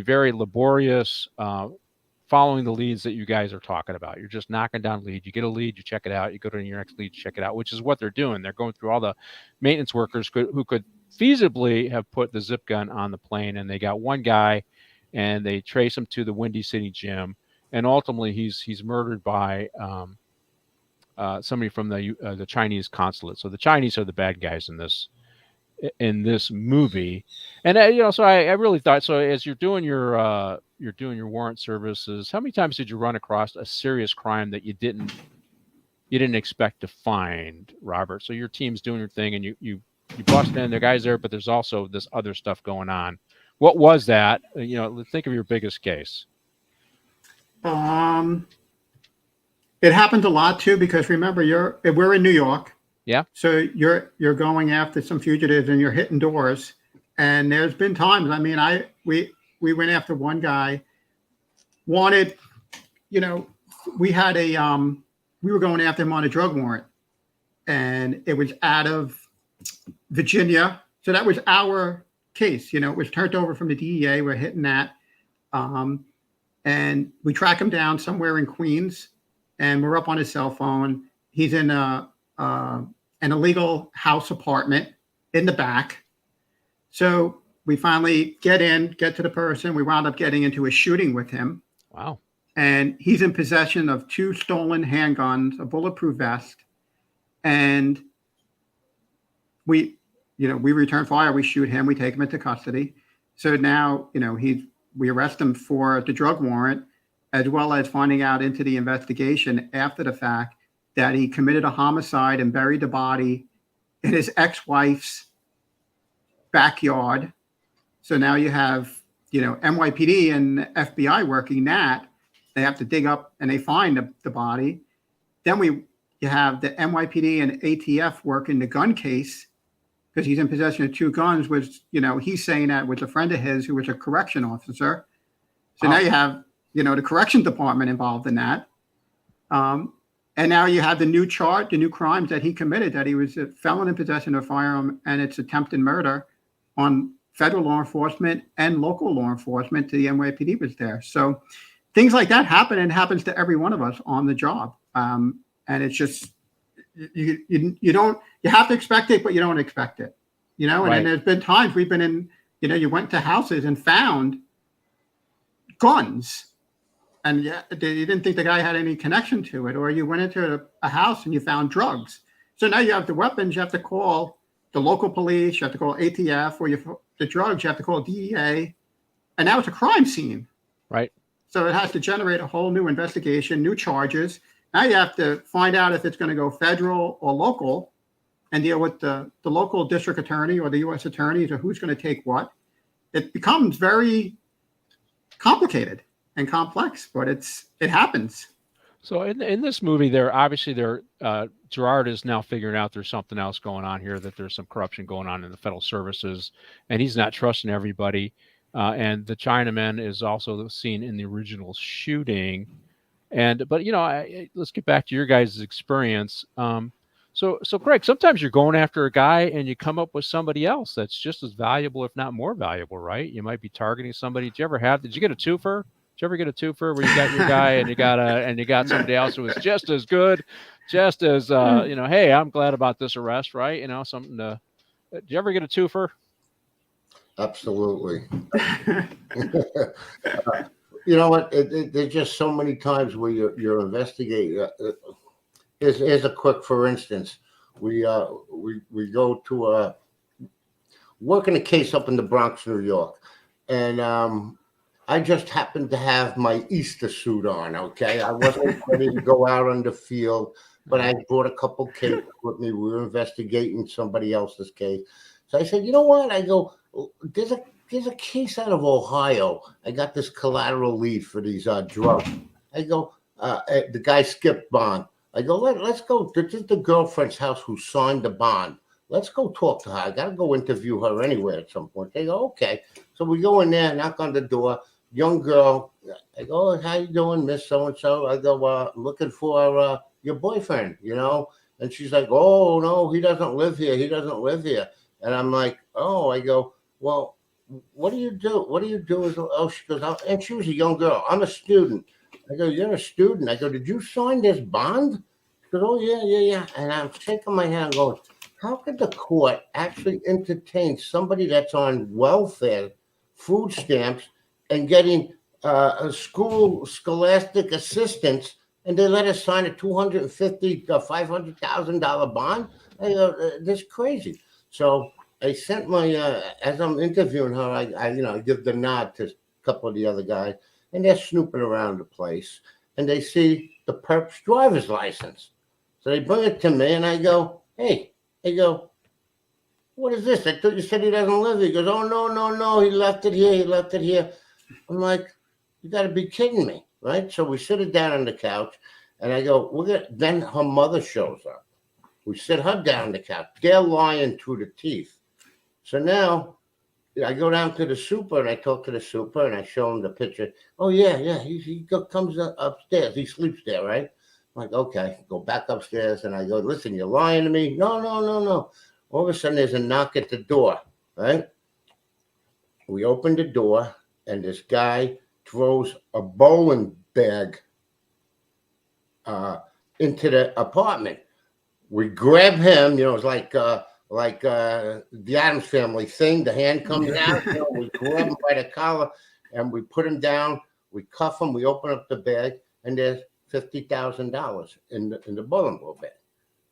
very laborious following the leads that you guys are talking about. You're just knocking down lead. You get a lead, you check it out. You go to your next lead, check it out, which is what they're doing. They're going through all the maintenance workers who could feasibly have put the zip gun on the plane, and they got one guy. And they trace him to the Windy City Gym, and ultimately he's murdered by somebody from the Chinese consulate. So the Chinese are the bad guys in this movie, and so I really thought so. As you're doing your warrant services, how many times did you run across a serious crime that you didn't expect to find, Robert? So your team's doing your thing, and you bust in, the guy's there, but there's also this other stuff going on. What was that? Think of your biggest case. It happens a lot too, because remember, we're in New York. Yeah. So you're going after some fugitives and you're hitting doors. And there's been times, we went after one guy, wanted, we had we were going after him on a drug warrant, and it was out of Virginia. So that was our case. It was turned over from the DEA. We're hitting that. And we track him down somewhere in Queens, and we're up on his cell phone. He's in an illegal house apartment in the back. So we finally get to the person. We wound up getting into a shooting with him. Wow. And he's in possession of 2 stolen handguns, a bulletproof vest, and we return fire. We shoot him. We take him into custody. So now, we arrest him for the drug warrant, as well as finding out into the investigation after the fact that he committed a homicide and buried the body in his ex-wife's backyard. So now you have, NYPD and FBI working that. They have to dig up and they find the body. Then you have the NYPD and ATF working the gun case, because he's in possession of 2 guns, which, he's saying that was a friend of his who was a correction officer. So now you have, the correction department involved in that. And now you have the new crimes that he committed, that he was a felon in possession of a firearm, and it's attempted murder on federal law enforcement and local law enforcement. The NYPD was there. So things like that happen, and happens to every one of us on the job. And it's just, you have to expect it, but you don't expect it, And Right. then there's been times we've been in, you went to houses and found guns, and you didn't think the guy had any connection to it, or you went into a house and you found drugs. So now you have the weapons, you have to call the local police, you have to call ATF, or the drugs, you have to call DEA, and now it's a crime scene. Right. So it has to generate a whole new investigation, new charges. Now you have to find out if it's going to go federal or local, and deal with the local district attorney or the U.S. attorneys, or who's going to take what. It becomes very complicated and complex, but it happens. So in this movie, Gerard is now figuring out there's something else going on here, that there's some corruption going on in the federal services, and he's not trusting everybody. And the Chinaman is also seen in the original shooting. But let's get back to your guys' experience. So Craig, sometimes you're going after a guy and you come up with somebody else that's just as valuable, if not more valuable, right? You might be targeting somebody. Did you get a twofer? Did you ever get a twofer where you got your guy and you got somebody else who was just as good, just as hey, I'm glad about this arrest, right? Something to. Did you ever get a twofer? Absolutely. You know what? There's just so many times where you're investigating. Here's a quick, for instance. We go to working a case up in the Bronx, New York, and I just happened to have my Easter suit on. Okay, I wasn't ready to go out on the field, but I brought a couple cases with me. We were investigating somebody else's case, so I said, you know what? I go, there's a case out of Ohio. I got this collateral lead for these drugs. I go, the guy skipped bond. I go, let's go. This is the girlfriend's house who signed the bond. Let's go talk to her. I got to go interview her anyway at some point. They go, okay. So we go in there, knock on the door. Young girl. I go, how you doing, Miss So-and-so? I go, looking for your boyfriend, And she's like, oh, no, he doesn't live here. He doesn't live here. And I'm like, oh, I go, well, what do you do? What do you do? She goes, and she was a young girl. I'm a student. I go, you're a student. I go, did you sign this bond? She goes, oh, yeah. And I'm shaking my head and going, how could the court actually entertain somebody that's on welfare, food stamps, and getting scholastic assistance, and they let us sign a $250,000 to $500,000 bond? I go, this is crazy. So I sent my, as I'm interviewing her, I give the nod to a couple of the other guys, and they're snooping around the place, and they see the perp's driver's license. So they bring it to me, and I go, hey, what is this? I thought you said he doesn't live here. He goes, oh, no, he left it here. I'm like, you got to be kidding me, right? So we sit her down on the couch, and I go, then her mother shows up. We sit her down on the couch. They're lying to the teeth. So now I go down to the super, and I talk to the super, and I show him the picture. Oh, yeah. He comes upstairs. He sleeps there, right? I'm like, okay, go back upstairs. And I go, listen, you're lying to me? No. All of a sudden, there's a knock at the door, right? We open the door, and this guy throws a bowling bag into the apartment. We grab him, it's like the Addams Family thing. The hand comes out, we grab him by the collar, and we put him down. We cuff him. We open up the bag, and there's $50,000 in the bowling ball bag.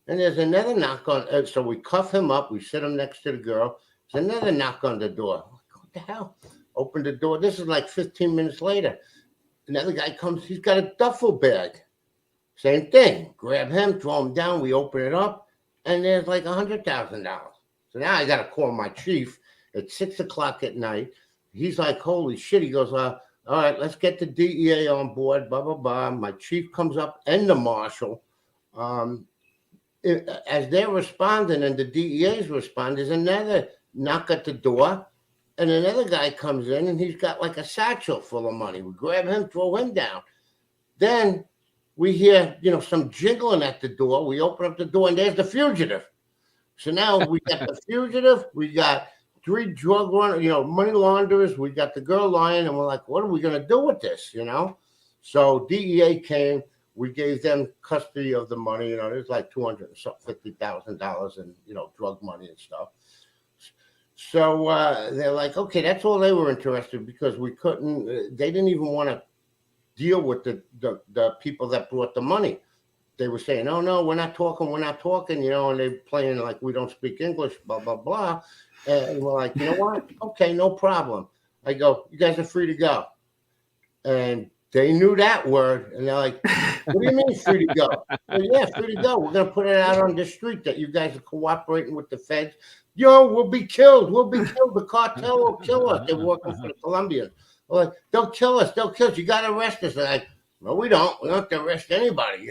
And there's another knock on. So we cuff him up. We sit him next to the girl. There's another knock on the door. I'm like, what the hell? Open the door. This is like 15 minutes later. Another guy comes. He's got a duffel bag. Same thing. Grab him, throw him down. We open it up, and there's like $100,000. So now I got to call my chief at 6:00 at night. He's like, holy shit. He goes, all right, let's get the DEA on board, blah, blah, blah. My chief comes up and the marshal. As they're responding and the DEA's respond, there's another knock at the door, and another guy comes in, and he's got like a satchel full of money. We grab him, throw him down. Then we hear, some jiggling at the door. We open up the door, and there's the fugitive. So now we got the fugitive. We got 3 drug runners, money launderers. We got the girl lying, and we're like, what are we going to do with this, So DEA came. We gave them custody of the money. There's like $250,000 in drug money and stuff. So they're like, okay, that's all they were interested, because we couldn't. They didn't even want to deal with the people that brought the money. They were saying, "Oh no, we're not talking," and they're playing like we don't speak English, blah blah blah. And we're like, you know what? Okay, no problem. I go, you guys are free to go. And they knew that word, and they're like, "What do you mean free to go?" Well, yeah, free to go. We're gonna put it out on the street that you guys are cooperating with the feds. We'll be killed. We'll be killed. The cartel will kill us. They're working for the Colombians. We're like, they'll kill us. They'll kill us. You got to arrest us. They're like, no, we don't. We don't have to arrest anybody.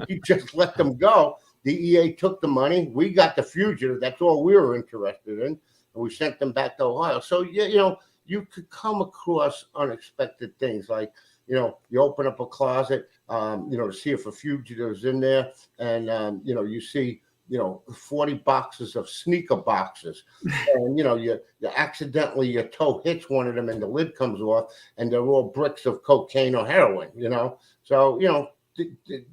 We just let them go. The EA took the money. We got the fugitive. That's all we were interested in. And we sent them back to Ohio. So, you could come across unexpected things, like, you open up a closet, to see if a fugitive's in there, and, you see, 40 boxes of sneaker boxes, and, you accidentally, your toe hits one of them and the lid comes off, and they're all bricks of cocaine or heroin, So,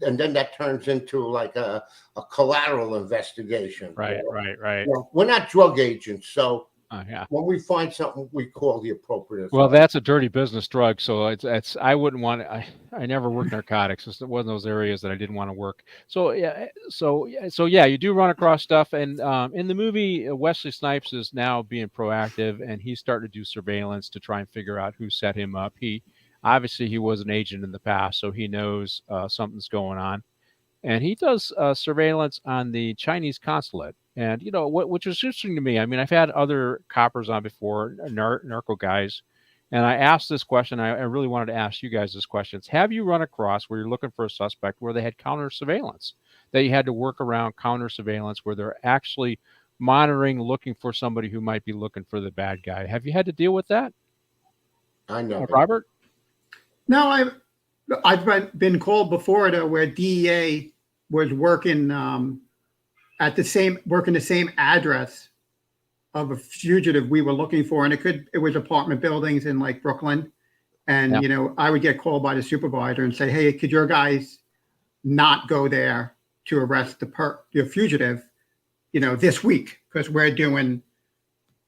and then that turns into like a collateral investigation. Right. We're not drug agents, so Yeah. when we find something, we call the appropriate. Well, that's a dirty business drug, so it's I wouldn't want to. I never worked narcotics. It wasn't those areas that I didn't want to work. So yeah, you do run across stuff, and in the movie, Wesley Snipes is now being proactive, and he's starting to do surveillance to try and figure out who set him up. He was an agent in the past, so he knows something's going on. And he does surveillance on the Chinese consulate. And, which was interesting to me. I mean, I've had other coppers on before, narco guys, and I asked this question. I really wanted to ask you guys this question. Have you run across where you're looking for a suspect where they had counter surveillance, that you had to work around counter surveillance where they're actually monitoring, looking for somebody who might be looking for the bad guy? Have you had to deal with that? I know. Robert? No, I've been called before to where DEA was working the same address of a fugitive we were looking for, and it was apartment buildings in like Brooklyn, and I would get called by the supervisor and say, "Hey, could your guys not go there to arrest the fugitive, this week, because we're doing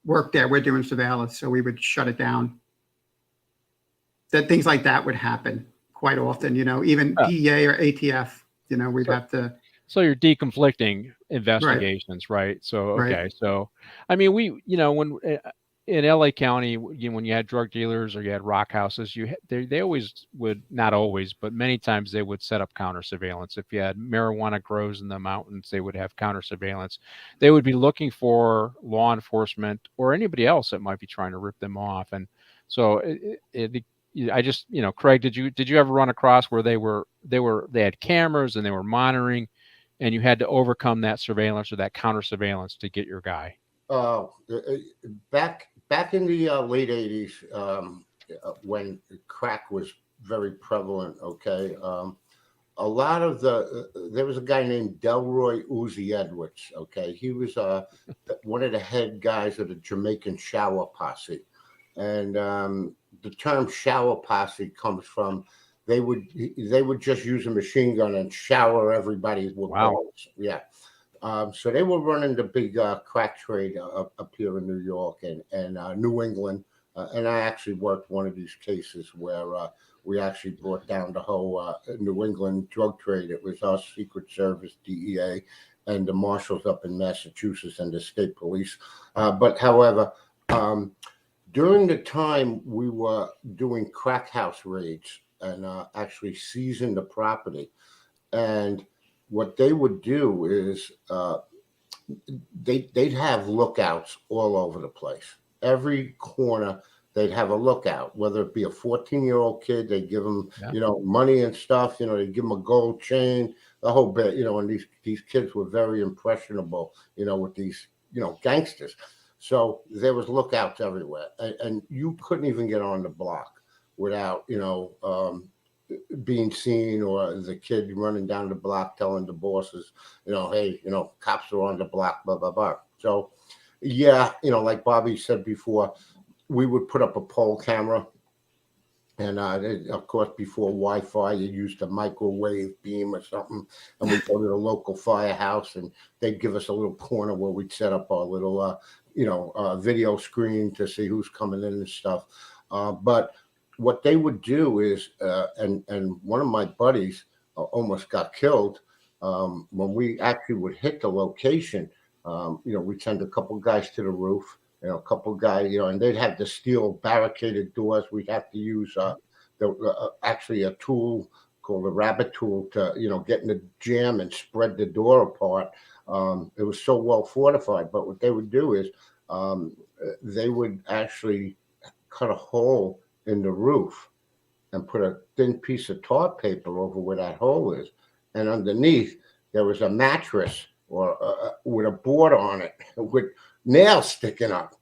work there, we're doing surveillance," so we would shut it down. That things like that would happen quite often, even DEA or ATF, we'd have to. So you're deconflicting investigations, right? So, okay. Right. So, I mean, when in LA County, when you had drug dealers or you had rock houses, they always would, not always, but many times they would set up counter surveillance. If you had marijuana grows in the mountains, they would have counter surveillance. They would be looking for law enforcement or anybody else that might be trying to rip them off. And so I just, Craig, did you ever run across where they had cameras and they were monitoring, and you had to overcome that surveillance or that counter surveillance to get your guy? Back in the late 80s, when crack was very prevalent, okay, a lot of there was a guy named Delroy Uzi Edwards, okay, he was one of the head guys of the Jamaican shower posse, and the term shower posse comes from they would just use a machine gun and shower everybody with bullets. Yeah. So they were running the big crack trade up here in New York and New England. And I actually worked one of these cases where we actually brought down the whole New England drug trade. It was our Secret Service, DEA, and the Marshals up in Massachusetts and the state police. But however, during the time we were doing crack house raids and actually seizing the property, and what they would do is they'd have lookouts all over the place. Every corner they'd have a lookout, whether it be a 14-year-old kid, they give them, money and stuff, they give them a gold chain, the whole bit, and these kids were very impressionable, with these, gangsters. So there was lookouts everywhere, and you couldn't even get on the block without, being seen, or the kid running down the block telling the bosses, hey, cops are on the block, blah, blah, blah. So, yeah, like Bobby said before, we would put up a pole camera And of course, before Wi-Fi, you used a microwave beam or something, and we'd go to the local firehouse, and they'd give us a little corner where we'd set up our little, video screen to see who's coming in and stuff. But what they would do is, and one of my buddies almost got killed when we actually would hit the location. We'd send a couple guys to the roof. A couple guys, and they'd have the steel barricaded doors. We'd have to use actually a tool called a rabbit tool to, get in the jam and spread the door apart. It was so well fortified. But what they would do is they would actually cut a hole in the roof and put a thin piece of tar paper over where that hole is. And underneath, there was a mattress or with a board on it with nails sticking up.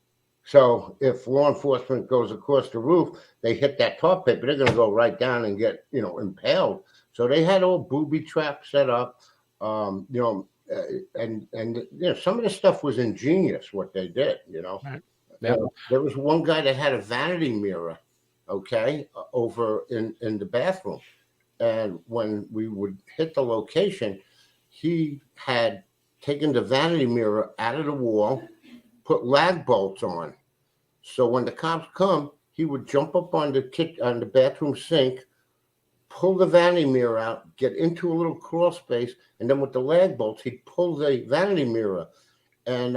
So if law enforcement goes across the roof, they hit that tar paper, they're going to go right down and get, impaled. So they had all booby traps set up, and some of the stuff was ingenious what they did. Right. Yeah. There was one guy that had a vanity mirror, over in the bathroom, and when we would hit the location, he had taken the vanity mirror out of the wall, put lag bolts on. So when the cops come, he would jump up on the bathroom sink, pull the vanity mirror out, get into a little crawl space, and then with the lag bolts, he'd pull the vanity mirror. And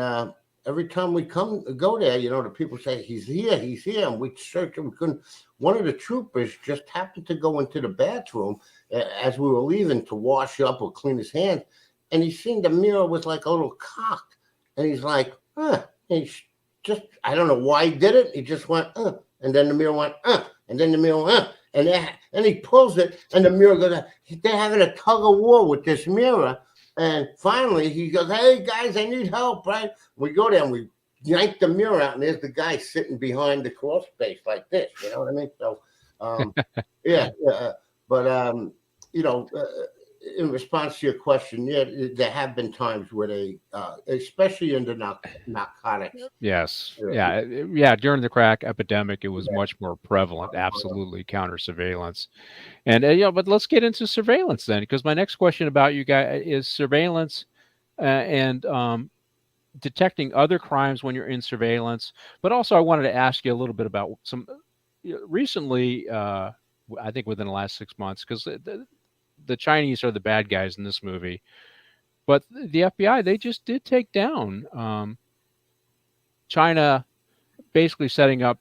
every time we go there, the people say, he's here, and we'd search and we couldn't. One of the troopers just happened to go into the bathroom as we were leaving to wash up or clean his hands, and he seen the mirror was like a little cocked, and he's like, I don't know why he did it. He just went, and then the mirror went, and then the mirror went, and he pulls it, and the mirror goes, they're having a tug of war with this mirror. And finally he goes, hey guys, I need help, right? We go there and we yank the mirror out, and there's the guy sitting behind the crawl space like this, you know what I mean? So, but in response to your question, there have been times where they, especially in the narcotics. Yes. Yeah. During the crack epidemic, it was much more prevalent. Absolutely, counter surveillance, and but let's get into surveillance then, because my next question about you guys is surveillance and detecting other crimes when you're in surveillance. But also, I wanted to ask you a little bit about some recently. I think within the last 6 months, because the Chinese are the bad guys in this movie, but the FBI, they just did take down China, basically setting up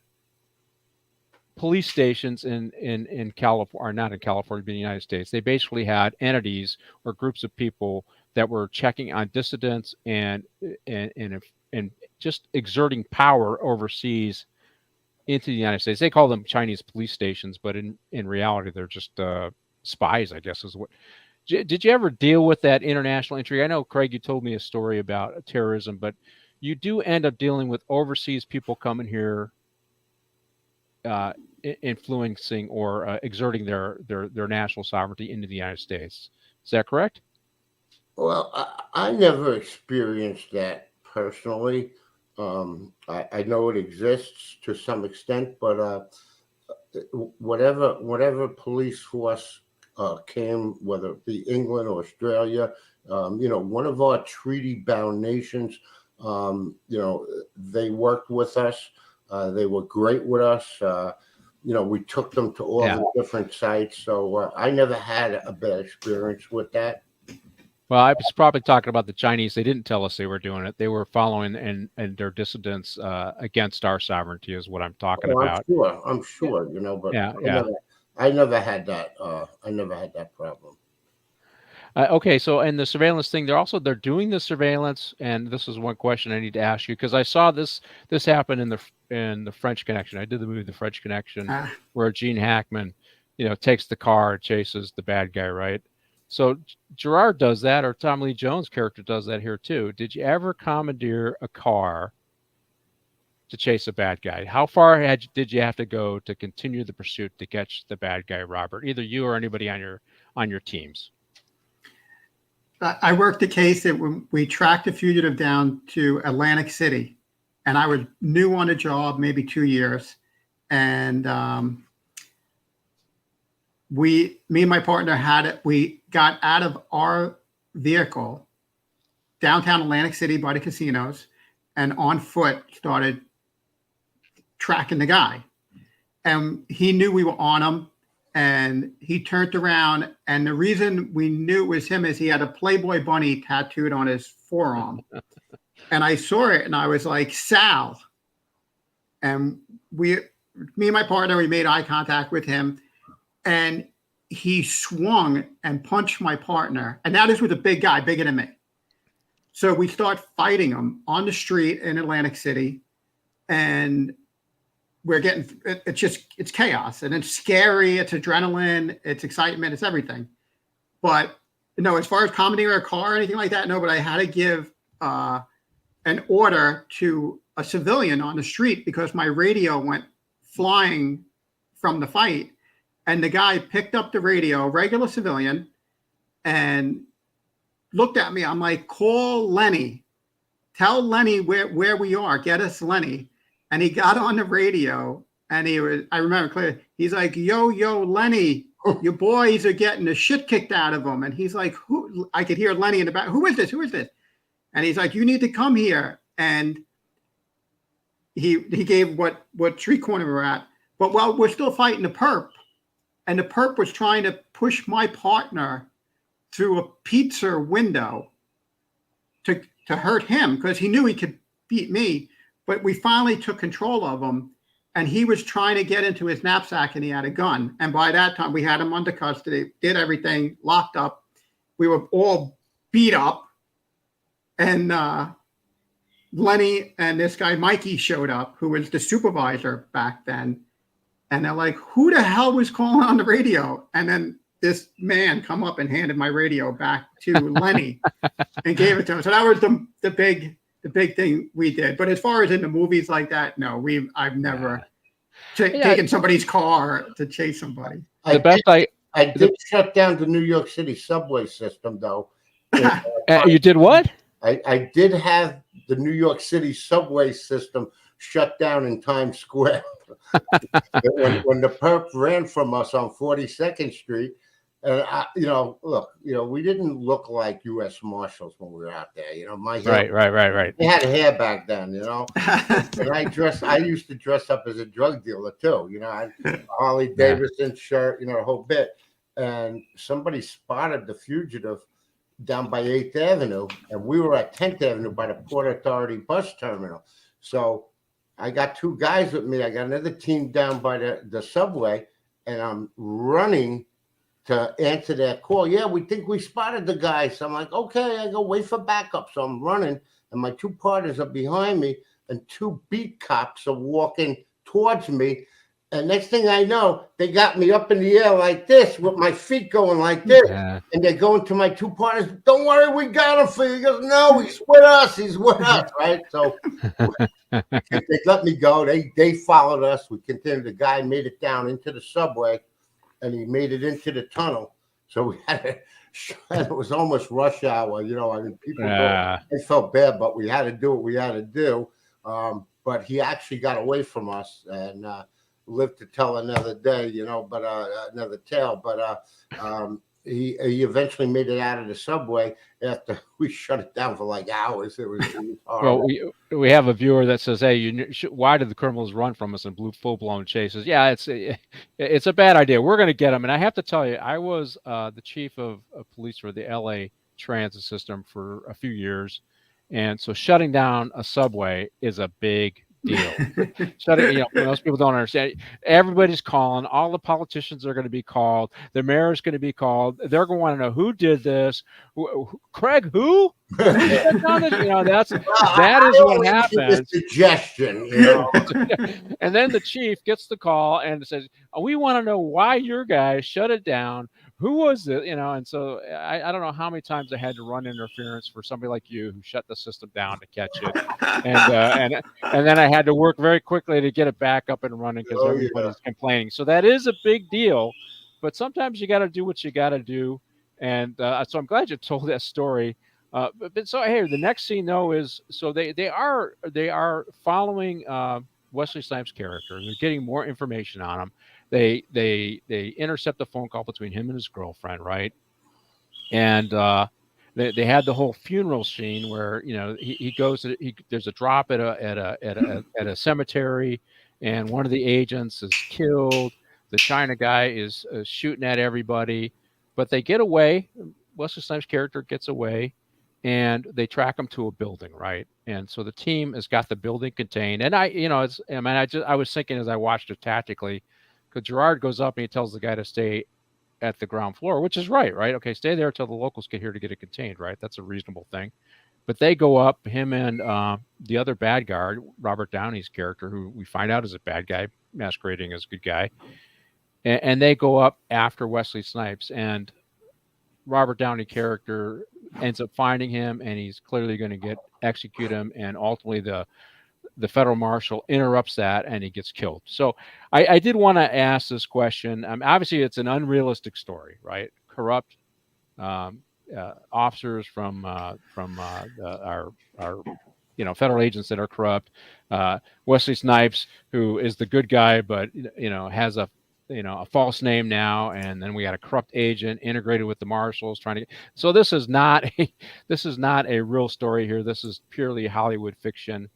police stations in California, or not in California, but in the United States. They basically had entities or groups of people that were checking on dissidents and just exerting power overseas into the United States. They call them Chinese police stations, but in reality, they're just spies, I guess is what. Did you ever deal with that international intrigue? I know, Craig, you told me a story about terrorism, but you do end up dealing with overseas people coming here, influencing or exerting their national sovereignty into the United States. Is that correct? Well, I never experienced that personally. I know it exists to some extent, but whatever police force came, whether it be England or Australia, one of our treaty-bound nations, they worked with us. They were great with us. We took them to all the different sites. So I never had a bad experience with that. Well, I was probably talking about the Chinese. They didn't tell us they were doing it. They were following and their dissidents against our sovereignty is what I'm talking about. I'm sure, but I never had that. I never had that problem. Okay, so and the surveillance thing, they're doing the surveillance, and this is one question I need to ask you, because I saw this happen in the French Connection. I did the movie The French Connection, where Gene Hackman, takes the car, chases the bad guy, right? So Gerard does that, or Tom Lee Jones' character does that here too. Did you ever commandeer a car to chase a bad guy? How far did you have to go to continue the pursuit to catch the bad guy, Robert? Either you or anybody on your teams. I worked a case that when we tracked a fugitive down to Atlantic City, and I was new on the job, maybe 2 years, and me and my partner we got out of our vehicle downtown Atlantic City by the casinos and on foot started tracking the guy. And he knew we were on him, and he turned around, and the reason we knew it was him is he had a Playboy bunny tattooed on his forearm. And I saw it and I was like, Sal. And me and my partner, we made eye contact with him, and he swung and punched my partner. And that is with a big guy, bigger than me. So we start fighting him on the street in Atlantic City, and it's chaos, and it's scary. It's adrenaline, it's excitement, it's everything. But as far as commandeering a car or anything like that, no, but I had to give an order to a civilian on the street because my radio went flying from the fight. And the guy picked up the radio, regular civilian, and looked at me. I'm like, call Lenny. Tell Lenny where we are. Get us Lenny. And he got on the radio, and I remember clearly, he's like, yo, Lenny, your boys are getting the shit kicked out of them. And he's like, who? I could hear Lenny in the back. Who is this? And he's like, you need to come here. And he gave what street corner we're at. But while we're still fighting the perp, and the perp was trying to push my partner through a pizza window to hurt him because he knew he could beat me. But we finally took control of him, and he was trying to get into his knapsack, and he had a gun. And by that time, we had him under custody, did everything, locked up. We were all beat up. And Lenny and this guy, Mikey, showed up, who was the supervisor back then. And they're like, who the hell was calling on the radio? And then this man come up and handed my radio back to Lenny and gave it to him. So that was the big thing we did. But as far as in the movies like that, no, I've never taken somebody's car to chase somebody. I did shut down the New York City subway system, though. You did what? I did have the New York City subway system shut down in Times Square. when the perp ran from us on 42nd Street, and we didn't look like U.S. Marshals when we were out there. My hair, right. I had hair back then, and I used to dress up as a drug dealer too. I had Harley Davidson shirt, the whole bit. And somebody spotted the fugitive down by 8th Avenue, and we were at 10th Avenue by the Port Authority bus terminal. So I got two guys with me. I got another team down by the subway, and I'm running to answer that call. Yeah, we think we spotted the guy. So I'm like, okay, I go wait for backup. So I'm running, and my two partners are behind me, and two beat cops are walking towards me. And next thing I know, they got me up in the air like this with my feet going like this. Yeah. And they're going to my two partners. Don't worry, we got him for you. He goes, no, he's with us. He's with us, right? So they let me go. They followed us. We continued. The guy made it down into the subway, and he made it into the tunnel. So we had it was almost rush hour. People they felt bad, but we had to do what we had to do. But he actually got away from us, and lived to tell another day, but another tale. But he eventually made it out of the subway after we shut it down for like hours. It was horrible. Well, we have a viewer that says, "Hey, why did the criminals run from us in full blown chases?" Yeah, it's a bad idea. We're going to get them, and I have to tell you, I was the chief of police for the LA transit system for a few years, and so shutting down a subway is a big deal. Most people don't understand. Everybody's calling. All the politicians are going to be called. The mayor's going to be called. They're going to want to know who did this. Craig, who? That is what happens. Suggestion, And then the chief gets the call and says, "We want to know why your guy shut it down. Who was it?" And so I don't know how many times I had to run interference for somebody like you who shut the system down to catch it, and then I had to work very quickly to get it back up and running because everybody's complaining. So that is a big deal, but sometimes you got to do what you got to do, and so I'm glad you told that story. But so here, the next scene though is so they are following Wesley Snipes' character. They're getting more information on him. They intercept a phone call between him and his girlfriend, right? And they had the whole funeral scene where he goes there's a drop at a cemetery, and one of the agents is killed. The China guy is shooting at everybody, but they get away. Wesley Snipes' character gets away, and they track him to a building, right? And so the team has got the building contained. And I was thinking as I watched it tactically, because Gerard goes up and he tells the guy to stay at the ground floor, which is right? Okay, stay there until the locals get here to get it contained, right? That's a reasonable thing. But they go up, him and the other bad guard, Robert Downey's character, who we find out is a bad guy, masquerading as a good guy, and they go up after Wesley Snipes, and Robert Downey character ends up finding him, and he's clearly going to execute him, and ultimately the federal marshal interrupts that, and he gets killed. So I did want to ask this question. Obviously, it's an unrealistic story, right? Corrupt officers from our federal agents that are corrupt. Wesley Snipes, who is the good guy, but has a false name now, and then we got a corrupt agent integrated with the marshals trying to. So this is not a real story here. This is purely Hollywood fiction.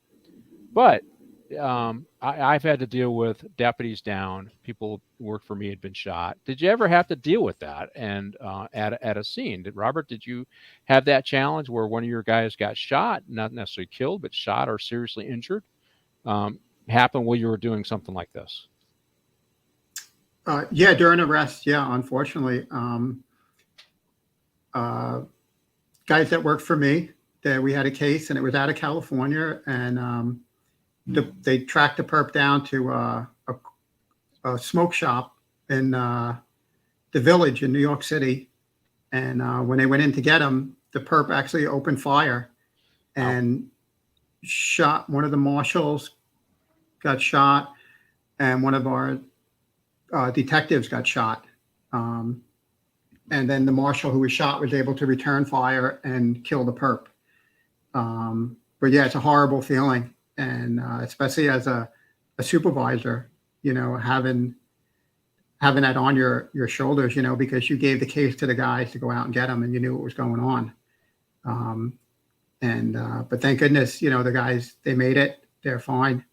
But I've had to deal with deputies down. People who worked for me had been shot. Did you ever have to deal with that? And at a scene, did you have that challenge where one of your guys got shot, not necessarily killed, but shot or seriously injured? Happen while you were doing something like this? Yeah, during arrest. Yeah, unfortunately, guys that worked for me, that we had a case, and it was out of California, and they tracked the perp down to a smoke shop in the Village in New York City. And when they went in to get him, the perp actually opened fire and shot one of the marshals, got shot, and one of our detectives got shot. And then the marshal who was shot was able to return fire and kill the perp. But yeah, it's a horrible feeling. And especially as a supervisor, having that on your shoulders, because you gave the case to the guys to go out and get them, and you knew what was going on. But thank goodness, the guys, they made it. They're fine.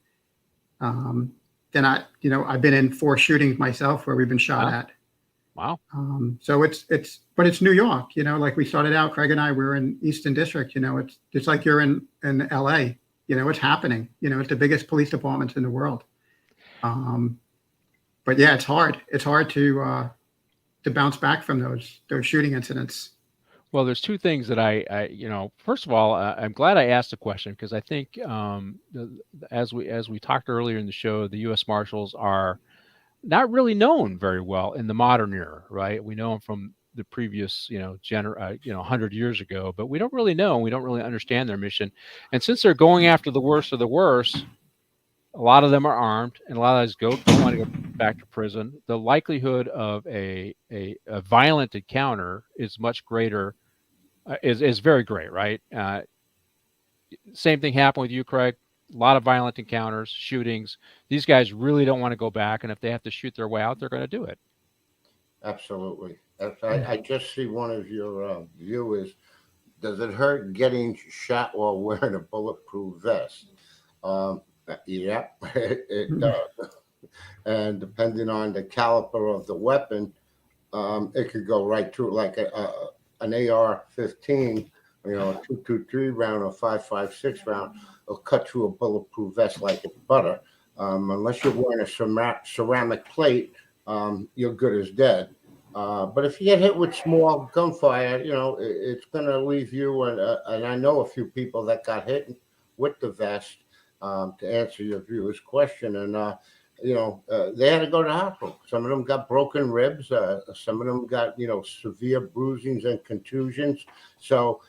Then I've been in 4 shootings myself where we've been shot at. Wow. So but it's New York, like we started out, Craig and I, we were in Eastern District, it's like you're in LA. It's happening. It's the biggest police departments in the world. But yeah, it's hard. It's hard to bounce back from those shooting incidents. Well, there's 2 things that I first of all, I'm glad I asked the question, because I think as we talked earlier in the show, the U.S. Marshals are not really known very well in the modern era, right? We know them from the previous, 100 years ago, but we don't really know, and we don't really understand their mission. And since they're going after the worst of the worst, a lot of them are armed, and a lot of those don't want to go back to prison. The likelihood of a violent encounter is much greater, is very great, right? Same thing happened with you, Craig. A lot of violent encounters, shootings. These guys really don't want to go back, and if they have to shoot their way out, they're going to do it. Absolutely. I just see one of your viewers. Does it hurt getting shot while wearing a bulletproof vest? Yeah, it does. And depending on the caliber of the weapon, it could go right through, like an AR-15, a 223 round or 5.56 round will cut through a bulletproof vest like it's butter. Unless you're wearing a ceramic plate, you're good as dead. But if you get hit with small gunfire, it's going to leave you. And I know a few people that got hit with the vest, to answer your viewer's question. And, they had to go to the hospital. Some of them got broken ribs. Some of them got, severe bruisings and contusions. So,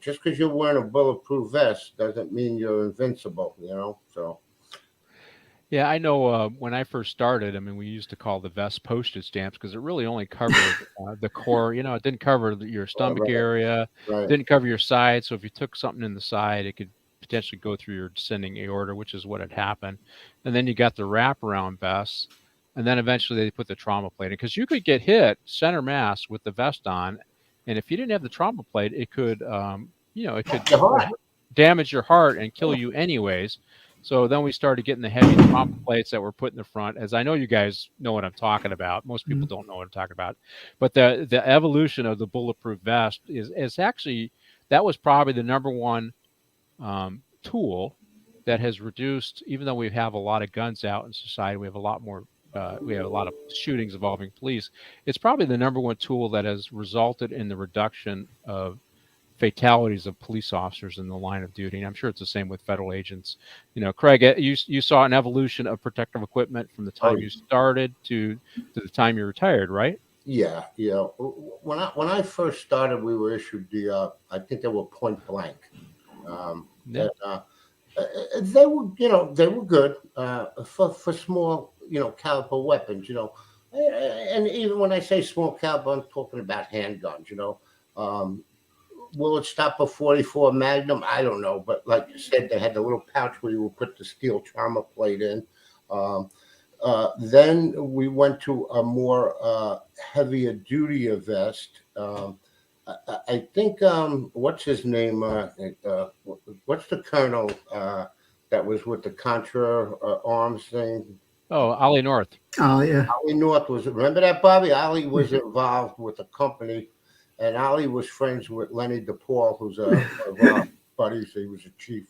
just because you're wearing a bulletproof vest doesn't mean you're invincible, so. Yeah, I know when I first started, we used to call the vest postage stamps because it really only covered the core. It didn't cover your stomach area, didn't cover your side. So if you took something in the side, it could potentially go through your descending aorta, which is what had happened. And then you got the wraparound vests, and then eventually they put the trauma plate in, because you could get hit center mass with the vest on, and if you didn't have the trauma plate, it could, it could The heart. damage your heart and kill you anyways. So then we started getting the heavy trauma plates that were put in the front. As I know you guys know what I'm talking about. Most people don't know what I'm talking about. But the evolution of the bulletproof vest is actually, that was probably the number one tool that has reduced, even though we have a lot of guns out in society, we have a lot more, we have a lot of shootings involving police. It's probably the number one tool that has resulted in the reduction of fatalities of police officers in the line of duty. And I'm sure it's the same with federal agents. Craig, you saw an evolution of protective equipment from the time you started to the time you retired, right? Yeah. When I first started, we were issued I think they were point blank. Yeah. They were good for small, caliber weapons, and even when I say small caliber, I'm talking about handguns, Will it stop a 44 Magnum? I don't know, but like you said, they had the little pouch where you would put the steel trauma plate in. Then we went to a more heavier duty vest. I think what's his name? What's the colonel that was with the Contra arms thing? Oh, Ollie North. Oh, yeah. Ollie North remember that, Bobby? Ollie was involved with the company, and Ollie was friends with Lenny DePaul, who's one of our buddies. He was a chief.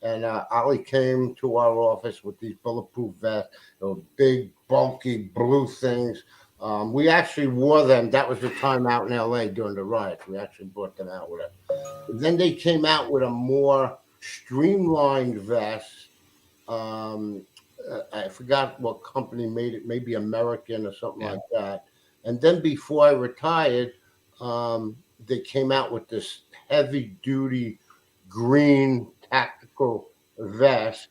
And Ollie came to our office with these bulletproof vests, big, bulky, blue things. We actually wore them. That was the time out in L.A. during the riots. We actually brought them out with us. Then they came out with a more streamlined vest. I forgot what company made it, maybe American or something like that. And then before I retired, they came out with this heavy-duty green tactical vest,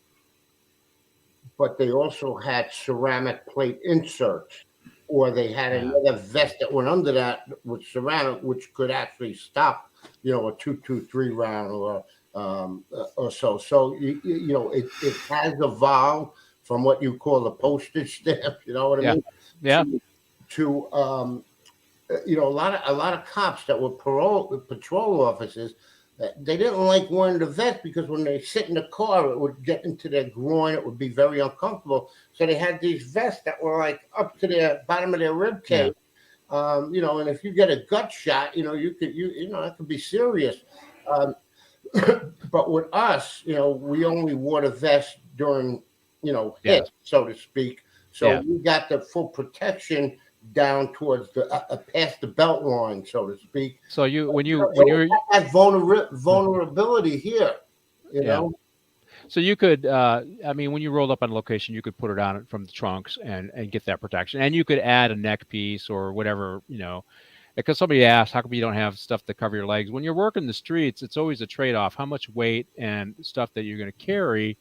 but they also had ceramic plate inserts, or they had another vest that went under that with ceramic, which could actually stop, a 223 round or so. So it has evolved from what you call the postage stamp. You know what I mean? Yeah. To a lot of cops that were patrol officers, they didn't like wearing the vest because when they sit in the car, it would get into their groin. It would be very uncomfortable. So they had these vests that were like up to the bottom of their rib cage. And if you get a gut shot, that could be serious. But with us, we only wore the vest during, hit, so to speak. So we got the full protection down towards the past the belt line, so to speak. So when you're that vulnerability here, you know. So you could, when you rolled up on location, you could put it on from the trunks and get that protection, and you could add a neck piece or whatever, because somebody asked, how come you don't have stuff to cover your legs? When you're working the streets, it's always a trade-off, how much weight and stuff that you're going to carry,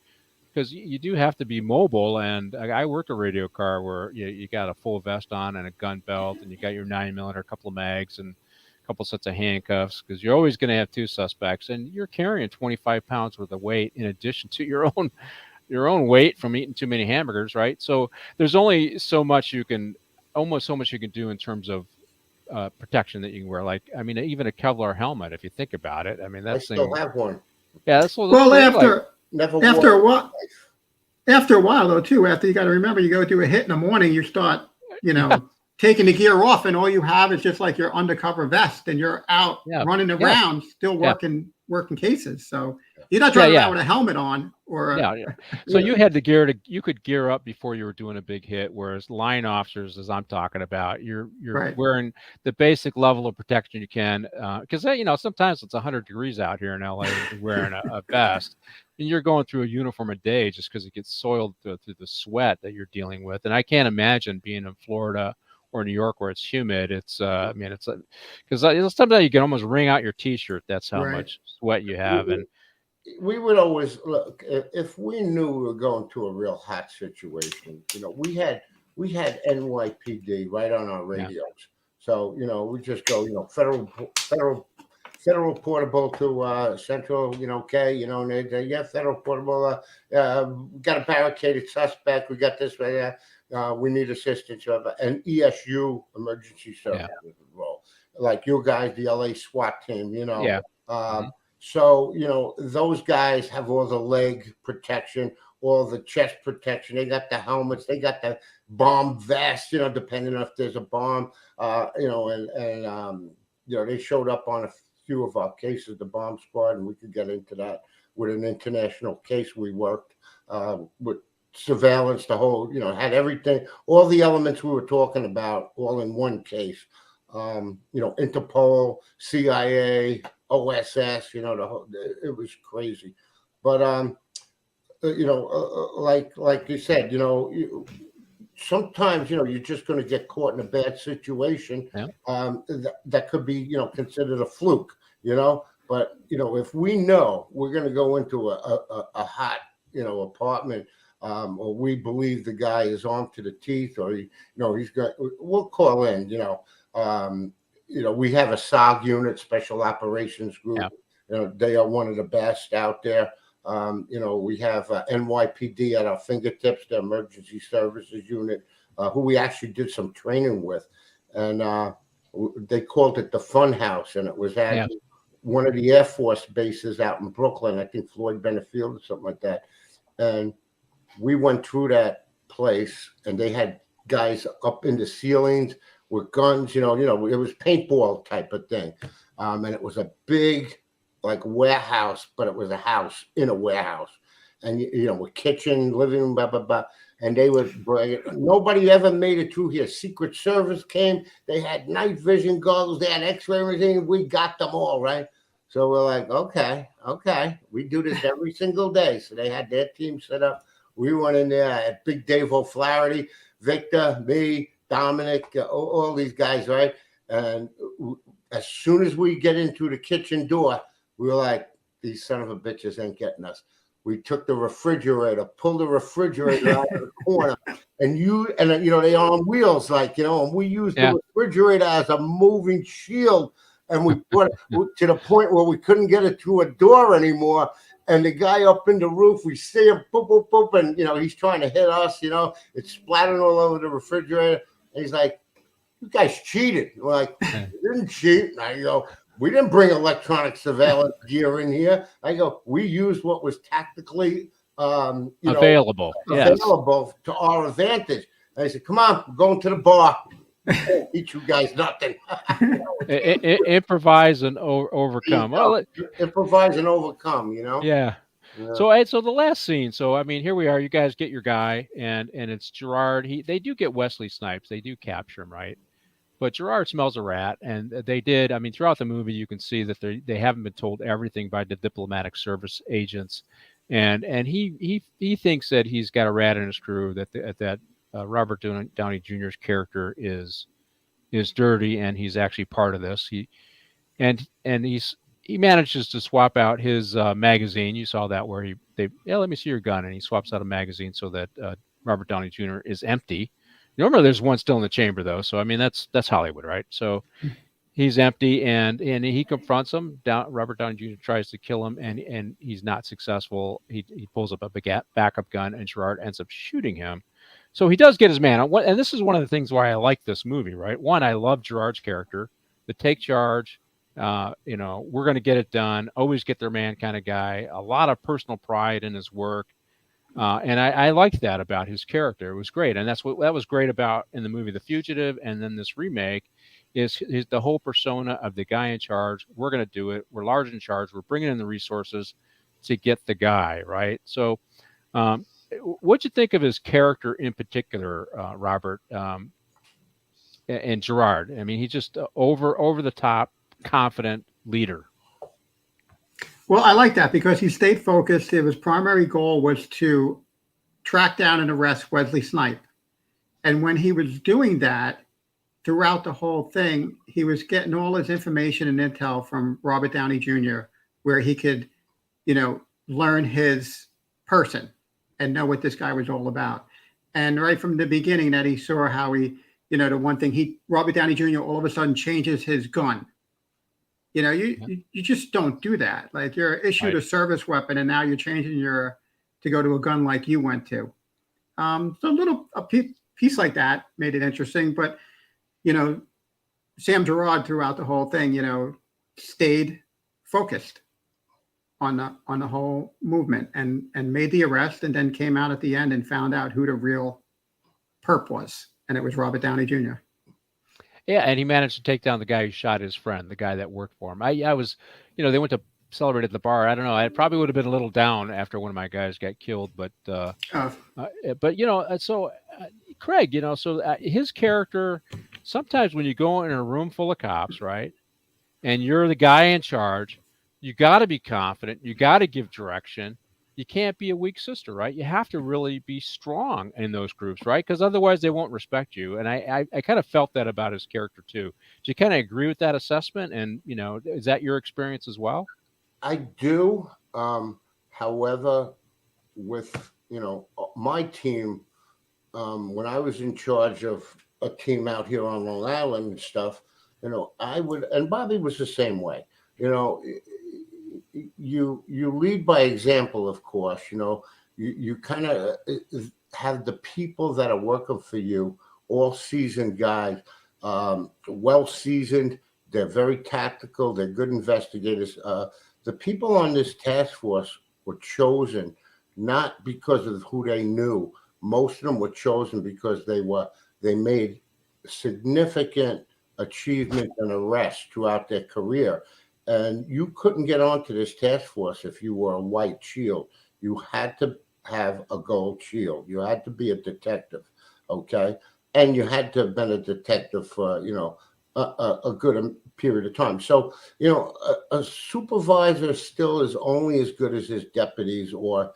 because you do have to be mobile. And I worked a radio car where you got a full vest on and a gun belt, and you got your 9mm, a couple of mags, and a couple sets of handcuffs, because you're always going to have two suspects, and you're carrying 25 pounds worth of weight in addition to your own weight from eating too many hamburgers, right? So there's only so much you can do in terms of protection that you can wear. Like, even a Kevlar helmet, if you think about it, I still have one. Yeah, that's what. Well, After a while, though, too, after you got to remember, you go do a hit in the morning, you start, taking the gear off, and all you have is just like your undercover vest, and you're out running around, still working cases. So you're not driving around with a helmet on, or So you could gear up before you were doing a big hit. Whereas line officers, as I'm talking about, you're wearing the basic level of protection you can, because sometimes it's 100 degrees out here in LA. You're wearing a vest, and you're going through a uniform a day just because it gets soiled through the sweat that you're dealing with. And I can't imagine being in Florida or New York where it's humid. It's because sometimes you can almost wring out your T-shirt. That's how much sweat you have. And we would always look, if we knew we were going to a real hot situation. We had NYPD right on our radios. So we just go, federal portable to central, K, and they federal portable. Got a barricaded suspect. We got this right there. we need assistance. You have an ESU, emergency services role, like you guys, the LA SWAT team, you know. Yeah. So, you know, those guys have all the leg protection, all the chest protection. They got the helmets, they got the bomb vest, you know, depending on if there's a bomb, you know, and you know, they showed up on a few of our cases, the bomb squad, and we could get into that with an international case we worked with surveillance, the whole, you know, had everything, all the elements we were talking about, all in one case. You know, Interpol, CIA, OSS, you know, the whole, it was crazy. But you know, like you said, you know, sometimes, you know, you're just going to get caught in a bad situation. Yeah. That could be, you know, considered a fluke, you know. But, you know, if we know we're going to go into a hot, you know, apartment, or we believe the guy is armed to the teeth, or, you know, we'll call in, you know. You know, we have a SOG unit, Special Operations Group. Yeah. You know, they are one of the best out there. You know, we have NYPD at our fingertips, the Emergency Services Unit, who we actually did some training with. And they called it the Fun House, and it was at one of the Air Force bases out in Brooklyn, I think Floyd Bennett Field or something like that. And we went through that place, and they had guys up in the ceilings with guns, you know, it was paintball type of thing. And it was a big, like, warehouse, but it was a house in a warehouse. And, you know, with kitchen, living room, blah, blah, blah. And they would bring it. Nobody ever made it through here. Secret Service came. They had night vision goggles. They had X-ray, everything. We got them all, right? So we're like, okay. We do this every single day. So they had their team set up. We went in there at Big Dave O'Flaherty, Victor, me, Dominic, all these guys, right? And as soon as we get into the kitchen door, we were like, these son of a bitches ain't getting us. We took the refrigerator, pulled the refrigerator out of the corner, and you know, they are on wheels, like, you know, and we used the refrigerator as a moving shield, and we put it to the point where we couldn't get it to a door anymore. And the guy up in the roof, we see him, boop, boop, boop, and, you know, he's trying to hit us, you know, it's splattering all over the refrigerator. And he's like, you guys cheated. We're like, we didn't cheat. And I go, we didn't bring electronic surveillance gear in here. I go, we used what was tactically available to our advantage. And I said, come on, we're going to the bar. Teach you guys nothing. Improvise and overcome. Improvise and overcome, you know? Yeah. So the last scene. So, I mean, here we are. You guys get your guy, and it's Gerard. They do get Wesley Snipes. They do capture him, right? But Gerard smells a rat, and they did. I mean, throughout the movie, you can see that they haven't been told everything by the diplomatic service agents, and he thinks that he's got a rat in his crew. That Robert Downey Jr.'s character is dirty, and he's actually part of this. He manages to swap out his magazine. You saw that where let me see your gun, and he swaps out a magazine so that Robert Downey Jr. is empty. Normally, there's one still in the chamber, though. So, I mean, that's Hollywood, right? So he's empty, and he confronts him. Robert Downey Jr. tries to kill him, and he's not successful. He pulls up a backup gun, and Gerard ends up shooting him. So he does get his man. And this is one of the things why I like this movie, right? One, I love Gerard's character, the take charge. You know, we're going to get it done. Always get their man kind of guy. A lot of personal pride in his work. And I liked that about his character. It was great. And that was great about in the movie The Fugitive, and then this remake is the whole persona of the guy in charge. We're going to do it. We're large in charge. We're bringing in the resources to get the guy, right? So what'd you think of his character in particular, Robert, and Gerard? I mean, he's just over the top, confident leader. Well, I like that because he stayed focused. His primary goal was to track down and arrest Wesley Snipes. And when he was doing that, throughout the whole thing, he was getting all his information and intel from Robert Downey Jr., where he could, you know, learn his person and know what this guy was all about. And right from the beginning that he saw how he, you know, the one thing Robert Downey Jr. all of a sudden changes his gun. You know, you just don't do that. Like, you're issued a service weapon, and now you're changing to go to a gun like you went to. So piece like that made it interesting. But, Sam Gerard throughout the whole thing, stayed focused on the whole movement and made the arrest, and then came out at the end and found out who the real perp was. And it was Robert Downey Jr. Yeah, and he managed to take down the guy who shot his friend, the guy that worked for him. I was, they went to celebrate at the bar. I don't know. I probably would have been a little down after one of my guys got killed, but Craig, his character, sometimes when you go in a room full of cops, right, and you're the guy in charge, you got to be confident. You got to give direction. You can't be a weak sister, right? You have to really be strong in those groups, right? Because otherwise they won't respect you. And I kind of felt that about his character too. Do you kind of agree with that assessment? And, is that your experience as well? I do. However, with, my team, when I was in charge of a team out here on Long Island and stuff, I would, and Bobby was the same way, you lead by example, of course. You kind of have the people that are working for you, all seasoned guys, well seasoned. They're very tactical. They're good investigators. The people on this task force were chosen not because of who they knew. Most of them were chosen because they made significant achievement and arrests throughout their career. And you couldn't get onto this task force if you were a white shield. You had to have a gold shield. You had to be a detective, okay? And you had to have been a detective for, a good period of time. So, a supervisor still is only as good as his deputies or,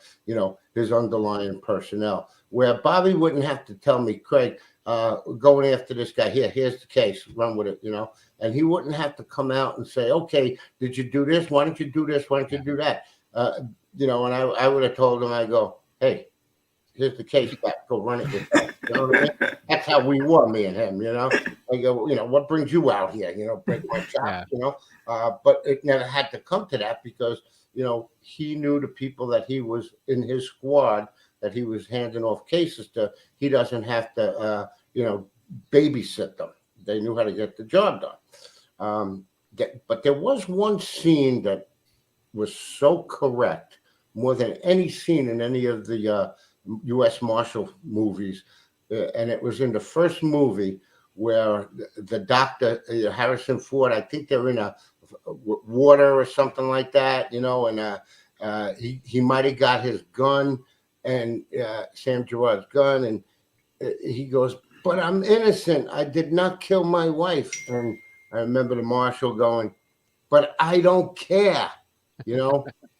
his underlying personnel. Where Bobby wouldn't have to tell me, Craig, going after this guy here, here's the case, run with it, and he wouldn't have to come out and say, okay, did you do this? Why don't you do this? Why don't you do that? And I would have told him, I go, hey, here's the case back, go run it yourself. You know what I mean? That's how we were, me and him, I go, what brings you out here? Break my chops, but it never had to come to that because, he knew the people that he was in his squad that he was handing off cases to. He doesn't have to, babysit them. They knew how to get the job done. But there was one scene that was so correct, more than any scene in any of the U.S. Marshal movies. And it was in the first movie where the doctor, Harrison Ford, I think they're in a water or something like that, and he might have got his gun and Sam Gerard's gun, and he goes, but I'm innocent. I did not kill my wife. And I remember the marshal going, but I don't care.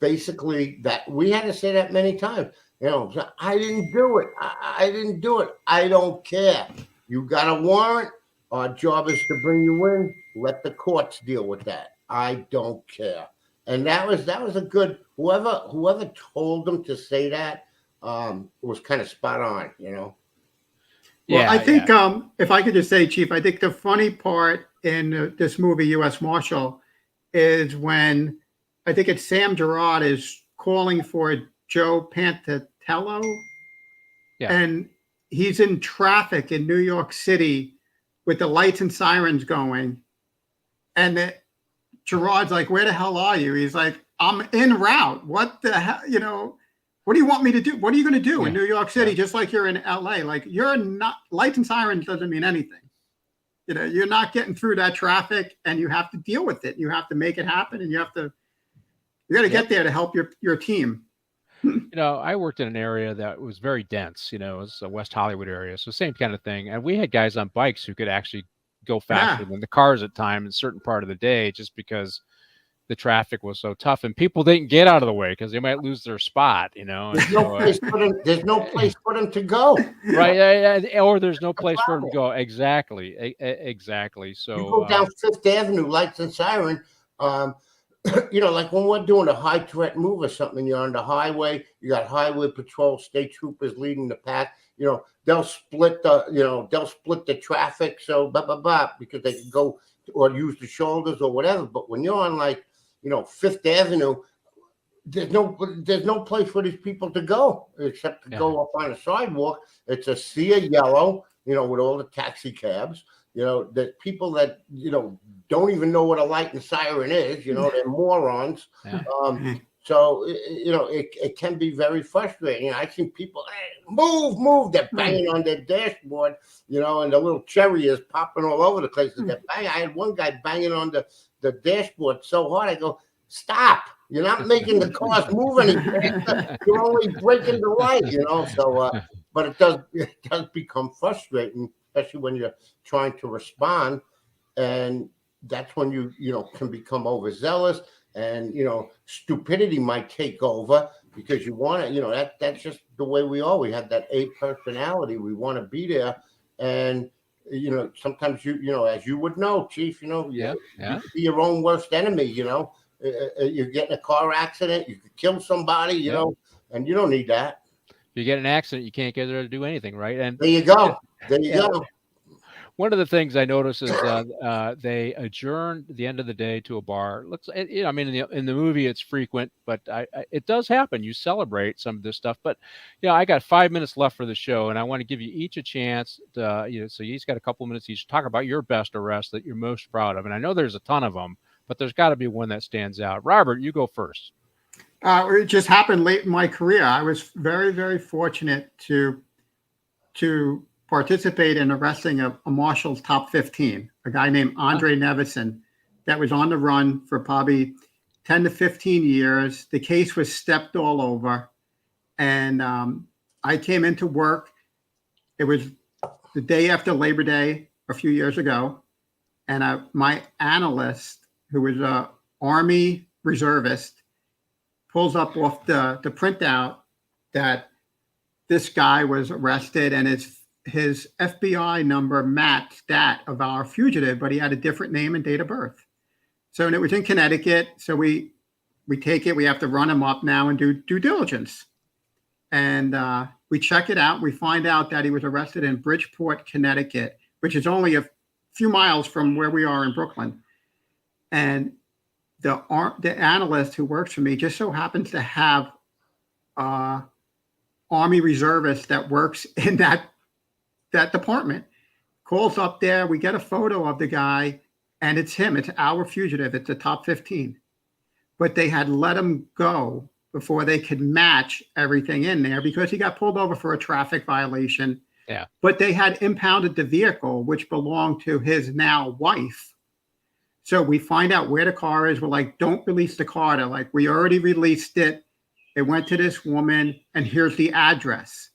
Basically that we had to say that many times. I didn't do it. I didn't do it. I don't care. You got a warrant. Our job is to bring you in. Let the courts deal with that. I don't care. And that was a good, whoever told them to say that was kind of spot on, Well, I think if I could just say, Chief, I think the funny part in this movie, U.S. Marshal, is when I think it's Sam Gerard is calling for Joe Pantatello. Yeah. And he's in traffic in New York City with the lights and sirens going. And Gerard's like, where the hell are you? He's like, I'm en route. What the hell? What do you want me to do? What are you going to do in New York City, just like you're in LA? Like, you're not, lights and sirens doesn't mean anything. You're not getting through that traffic, and you have to deal with it. You have to make it happen, and you got to get there to help your team. I worked in an area that was very dense, it was a West Hollywood area. So same kind of thing. And we had guys on bikes who could actually go faster than the cars at times in a certain part of the day, just because the traffic was so tough and people didn't get out of the way because they might lose their spot, There's no place for them to go. Right. Or there's no place for them to go. Exactly. Exactly. So you go down Fifth Avenue, lights and siren. Like when we're doing a high threat move or something, you're on the highway, you got highway patrol, state troopers leading the pack, they'll split the traffic. So because they can go or use the shoulders or whatever. But when you're on Fifth Avenue, there's no place for these people to go except to go up on a sidewalk. It's a sea of yellow, with all the taxi cabs. The people that don't even know what a light and siren is. They're morons. Yeah. So it can be very frustrating. I see people, hey, move. They're banging on their dashboard, and the little cherry is popping all over the place. They're banging. I had one guy banging on the dashboard so hard. I go, stop. You're not making the cars move any faster. You're only breaking the light, So, but it does become frustrating, especially when you're trying to respond, and that's when you can become overzealous, and stupidity might take over because you want to. That's just the way we are. We have that A personality. We want to be there, and sometimes as you would know, Chief, you can be your own worst enemy. You get in a car accident, you could kill somebody, and you don't need that. If you get in an accident, you can't get there to do anything, right? And there you go. There you go. One of the things I noticed is they adjourn the end of the day to a bar. I mean, in the movie it's frequent, but it does happen. You celebrate some of this stuff, but I got 5 minutes left for the show, and I want to give you each a chance to, so you each got a couple of minutes each to talk about your best arrest that you're most proud of. And I know there's a ton of them, but there's got to be one that stands out. Robert, you go first. It just happened late in my career. I was very, very fortunate to participate in arresting a Marshal's top 15, a guy named Andre Nevison that was on the run for probably 10 to 15 years. The case was stepped all over. And I came into work. It was the day after Labor Day a few years ago. And my analyst, who was an Army reservist, pulls up off the printout that this guy was arrested, and his FBI number matched that of our fugitive, but he had a different name and date of birth. So, and it was in Connecticut. So we take it, we have to run him up now and do due diligence. And we check it out. We find out that he was arrested in Bridgeport, Connecticut, which is only a few miles from where we are in Brooklyn. And the analyst who works for me just so happens to have Army reservist that works in that department. Calls up there. We get a photo of the guy, and it's him. It's our fugitive. It's the top 15. But they had let him go before they could match everything in there because he got pulled over for a traffic violation. Yeah. But they had impounded the vehicle, which belonged to his now wife. So we find out where the car is. We're like, don't release the car. They're like, we already released it. It went to this woman, and here's the address.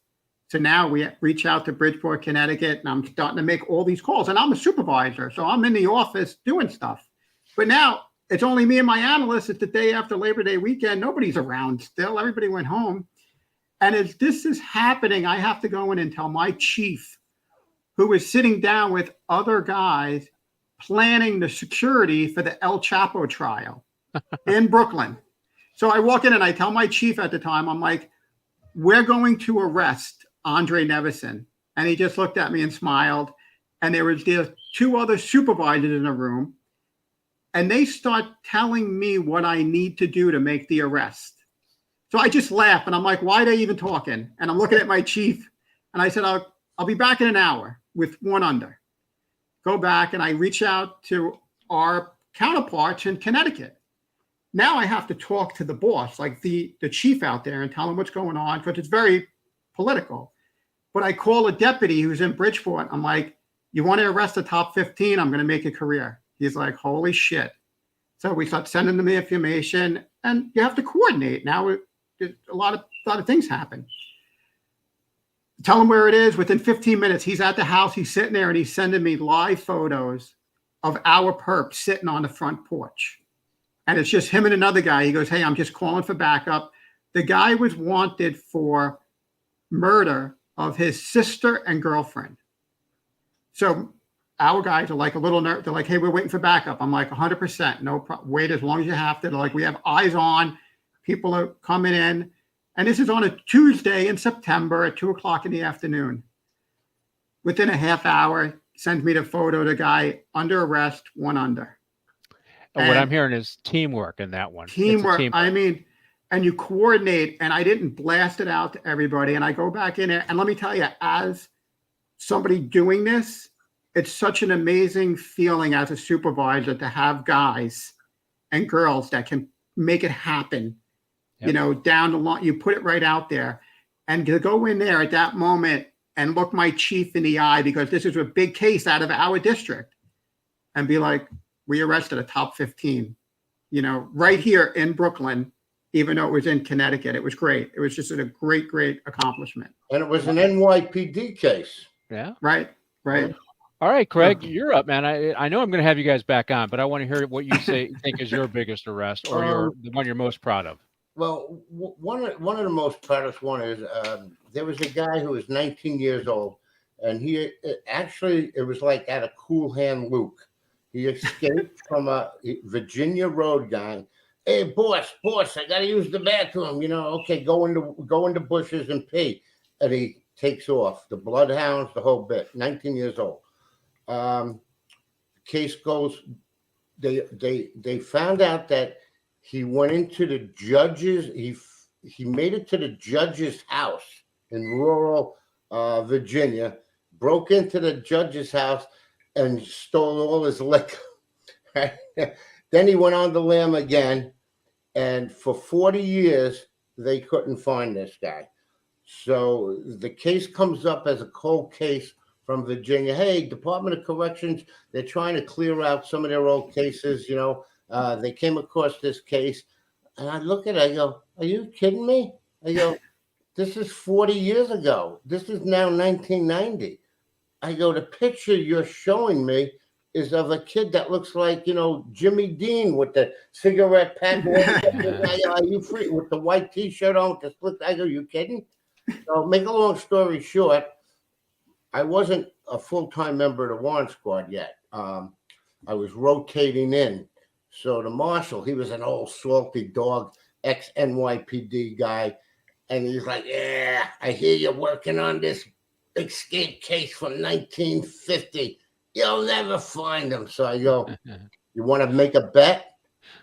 So now we reach out to Bridgeport, Connecticut, and I'm starting to make all these calls. And I'm a supervisor, so I'm in the office doing stuff. But now it's only me and my analyst. It's the day after Labor Day weekend. Nobody's around still. Everybody went home. And as this is happening, I have to go in and tell my chief, who is sitting down with other guys, planning the security for the El Chapo trial in Brooklyn. So I walk in and I tell my chief at the time, I'm like, we're going to arrest Andre Nevison. And he just looked at me and smiled. And there was two other supervisors in the room. And they start telling me what I need to do to make the arrest. So I just laugh and I'm like, why are they even talking? And I'm looking at my chief and I said, I'll be back in an hour with one under. Go back and I reach out to our counterparts in Connecticut. Now I have to talk to the boss, like the chief out there, and tell him what's going on because it's very political. But I call a deputy who's in Bridgeport. I'm like, you want to arrest the top 15? I'm going to make a career. He's like, holy shit. So we start sending them the information, and you have to coordinate. Now a lot of things happen. Tell him where it is. Within 15 minutes, he's at the house. He's sitting there, and he's sending me live photos of our perp sitting on the front porch. And it's just him and another guy. He goes, hey, I'm just calling for backup. The guy was wanted for murder of his sister and girlfriend. So our guys are like a little nervous. They're like, hey, we're waiting for backup. I'm like, 100%. No problem. Wait as long as you have to. They're like, we have eyes on. People are coming in. And this is on a Tuesday in September at 2:00 in the afternoon. Within a half hour, sends me the photo of the guy under arrest, one under. What I'm hearing is teamwork in that one. Teamwork. I mean, and you coordinate. And I didn't blast it out to everybody. And I go back in there, and let me tell you, as somebody doing this, it's such an amazing feeling as a supervisor to have guys and girls that can make it happen. Yep. Down the line, you put it right out there, and to go in there at that moment and look my chief in the eye, because this is a big case out of our district, and be like, we arrested a top 15, right here in Brooklyn, even though it was in Connecticut. It was great. It was just a great, great accomplishment. And it was an NYPD case. Yeah. Right. All right, Craig, you're up, man. I know I'm going to have you guys back on, but I want to hear what you think is your biggest arrest, or the one you're most proud of. Well, one of the most proudest one is there was a guy who was 19 years old, and it was like at a Cool Hand Luke. He escaped from a Virginia road gang. Hey, boss, I got to use the bathroom. Okay, go into bushes and pee. And he takes off. The bloodhounds, the whole bit. 19 years old. Case goes. They found out that he went into the judge's. He made it to the judge's house in rural Virginia. Broke into the judge's house and stole all his liquor. Then he went on the lam again, and for 40 years they couldn't find this guy. So the case comes up as a cold case from Virginia. Hey, Department of Corrections, they're trying to clear out some of their old cases. They came across this case, and I look at it, I go, are you kidding me? I go, this is 40 years ago. This is now 1990. I go, the picture you're showing me is of a kid that looks like, Jimmy Dean with the cigarette pack. Are you free with the white T-shirt on with the split? I go, you kidding? So make a long story short, I wasn't a full-time member of the warrant squad yet. I was rotating in. So the marshal, he was an old salty dog, ex-NYPD guy. And he's like, yeah, I hear you're working on this escape case from 1950. You'll never find him. So I go, you want to make a bet?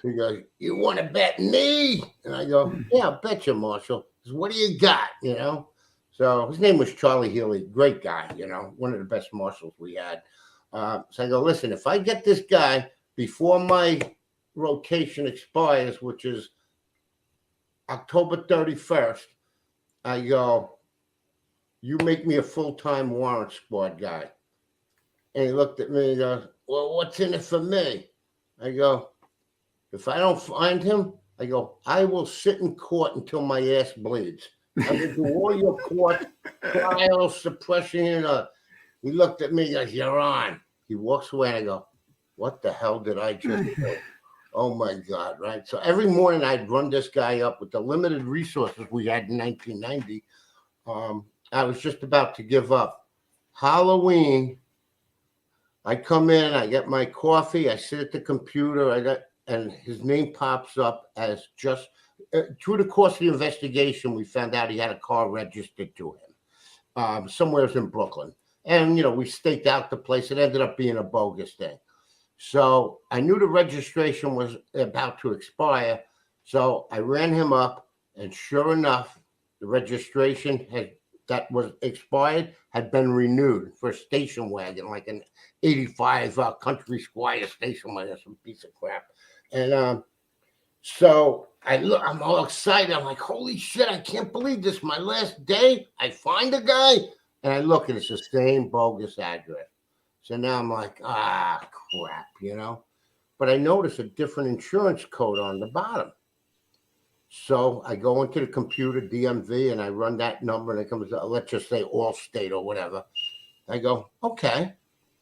He goes, you want to bet me? And I go, yeah, I'll bet you, Marshal. He goes, what do you got? So his name was Charlie Healy, great guy, one of the best marshals we had. So I go, listen, if I get this guy before my rotation expires, which is October 31st, I go, you make me a full-time warrant squad guy. And he looked at me and goes, well, what's in it for me? I go, if I don't find him, I go, I will sit in court until my ass bleeds. I will do all your court trials, suppression. He looked at me and goes, you're on. He walks away and I go, what the hell did I just do? Oh, my God, right? So every morning I'd run this guy up with the limited resources we had in 1990. I was just about to give up. Halloween, I come in, I get my coffee, I sit at the computer, and his name pops up as just, through the course of the investigation, we found out he had a car registered to him, somewhere in Brooklyn. And, we staked out the place. It ended up being a bogus thing. So I knew the registration was about to expire. So I ran him up, and sure enough, the registration that was expired had been renewed for a station wagon, like an 85 Country Squire station wagon, some piece of crap. And so I'm all excited. I'm like, holy shit, I can't believe this. My last day, I find a guy, and I look, and it's the same bogus address. So now I'm like, crap, But I notice a different insurance code on the bottom. So I go into the computer, DMV, and I run that number, and it comes, let's just say Allstate or whatever. I go, okay.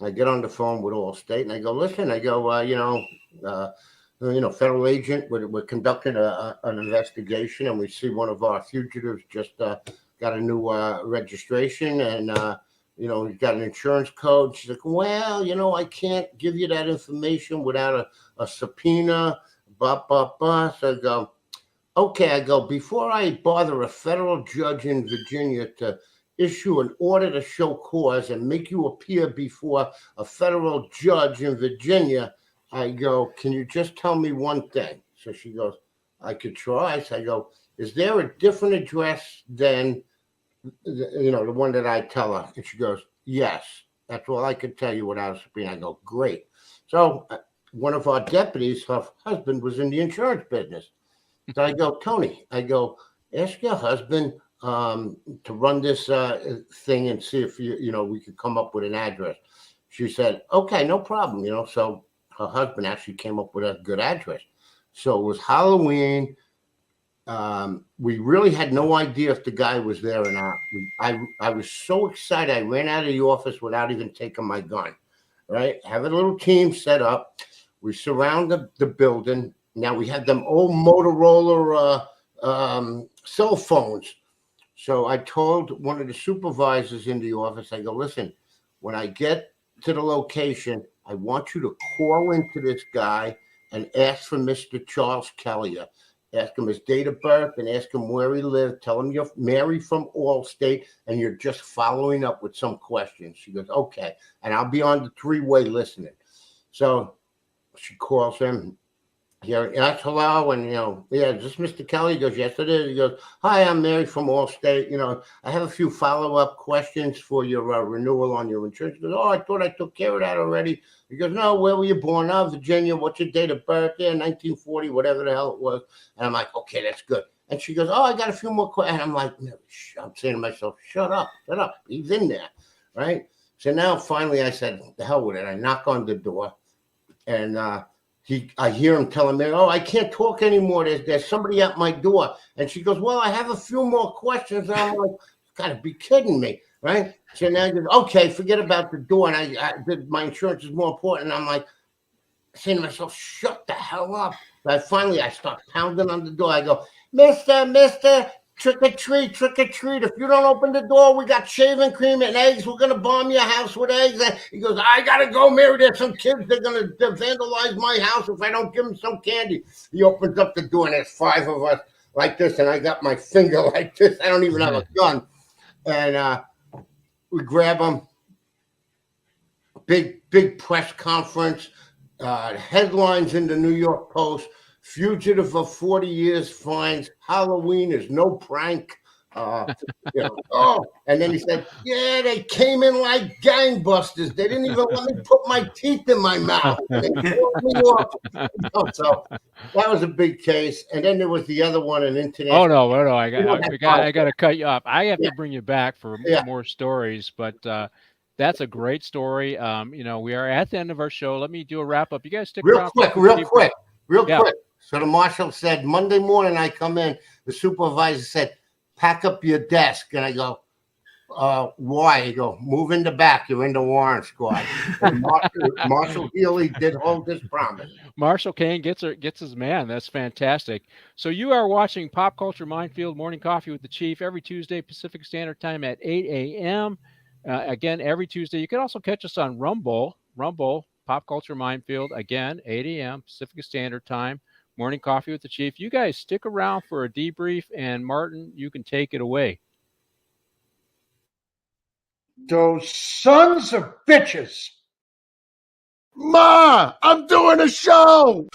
I get on the phone with Allstate, and I go, listen, federal agent, we're conducting an investigation, and we see one of our fugitives just got a new registration, and he's got an insurance code. She's like, well, I can't give you that information without a subpoena, So I go, okay, before I bother a federal judge in Virginia to issue an order to show cause and make you appear before a federal judge in Virginia, I go, can you just tell me one thing? So she goes, I could try. So I go, is there a different address than, the one that I tell her? And she goes, yes. That's all I could tell you without a subpoena. I go, great. So one of our deputies, her husband, was in the insurance business. So I go, Tony, ask your husband to run this thing and see if we could come up with an address. She said, okay, no problem. So her husband actually came up with a good address. So it was Halloween. We really had no idea if the guy was there or not. I was so excited. I ran out of the office without even taking my gun, right? Have a little team set up. We surround the building. Now we had them old Motorola cell phones. So I told one of the supervisors in the office, I go, listen, when I get to the location, I want you to call into this guy and ask for Mr. Charles Kelly. Ask him his date of birth and ask him where he lived. Tell him you're Mary from Allstate and you're just following up with some questions. She goes, okay. And I'll be on the three-way listening. So she calls him. Yeah, that's hello. And, is this Mr. Kelly? He goes, yes, it is. He goes, hi, I'm Mary from Allstate. I have a few follow-up questions for your renewal on your insurance. He goes, oh, I thought I took care of that already. He goes, no, where were you born? Oh, Virginia. What's your date of birth? Yeah, 1940, whatever the hell it was. And I'm like, okay, that's good. And she goes, oh, I got a few more questions. And I'm like, I'm saying to myself, shut up. He's in there, right? So now finally I said, the hell with it. I knock on the door and I hear him telling me, oh, I can't talk anymore. There's somebody at my door. And she goes, well, I have a few more questions. And I'm like, you got to be kidding me, right? So now he goes, okay, forget about the door. And my insurance is more important. And I'm like, saying to myself, shut the hell up. So I start pounding on the door. I go, Mister, trick or treat. If you don't open the door, we got shaving cream and eggs. We're going to bomb your house with eggs. And he goes, I got to go, Mary. There's some kids. They're going to vandalize my house if I don't give them some candy. He opens up the door and there's 5 of us like this. And I got my finger like this. I don't even have a gun. And we grab them. Big press conference. Headlines in the New York Post. Fugitive of 40 years finds Halloween is no prank. And then he said, yeah, they came in like gangbusters. They didn't even let me put my teeth in my mouth. They pulled me off. So that was a big case. And then there was the other one, an international. Oh no! I got to cut you off. I have to bring you back for more stories, but that's a great story. We are at the end of our show. Let me do a wrap up. You guys stick around. Real quick. So the marshal said, Monday morning I come in, the supervisor said, pack up your desk. And I go, why? He go, move in the back. You're in the warrant squad. Marshal Healy did hold his promise. Marshal Caine gets his man. That's fantastic. So you are watching Pop Culture Minefield Morning Coffee with the Chief every Tuesday Pacific Standard Time at 8 a.m. Again, every Tuesday. You can also catch us on Rumble, Pop Culture Minefield, again, 8 a.m. Pacific Standard Time. Morning Coffee with the Chief. You guys stick around for a debrief, and Martin, you can take it away. Those sons of bitches. Ma, I'm doing a show.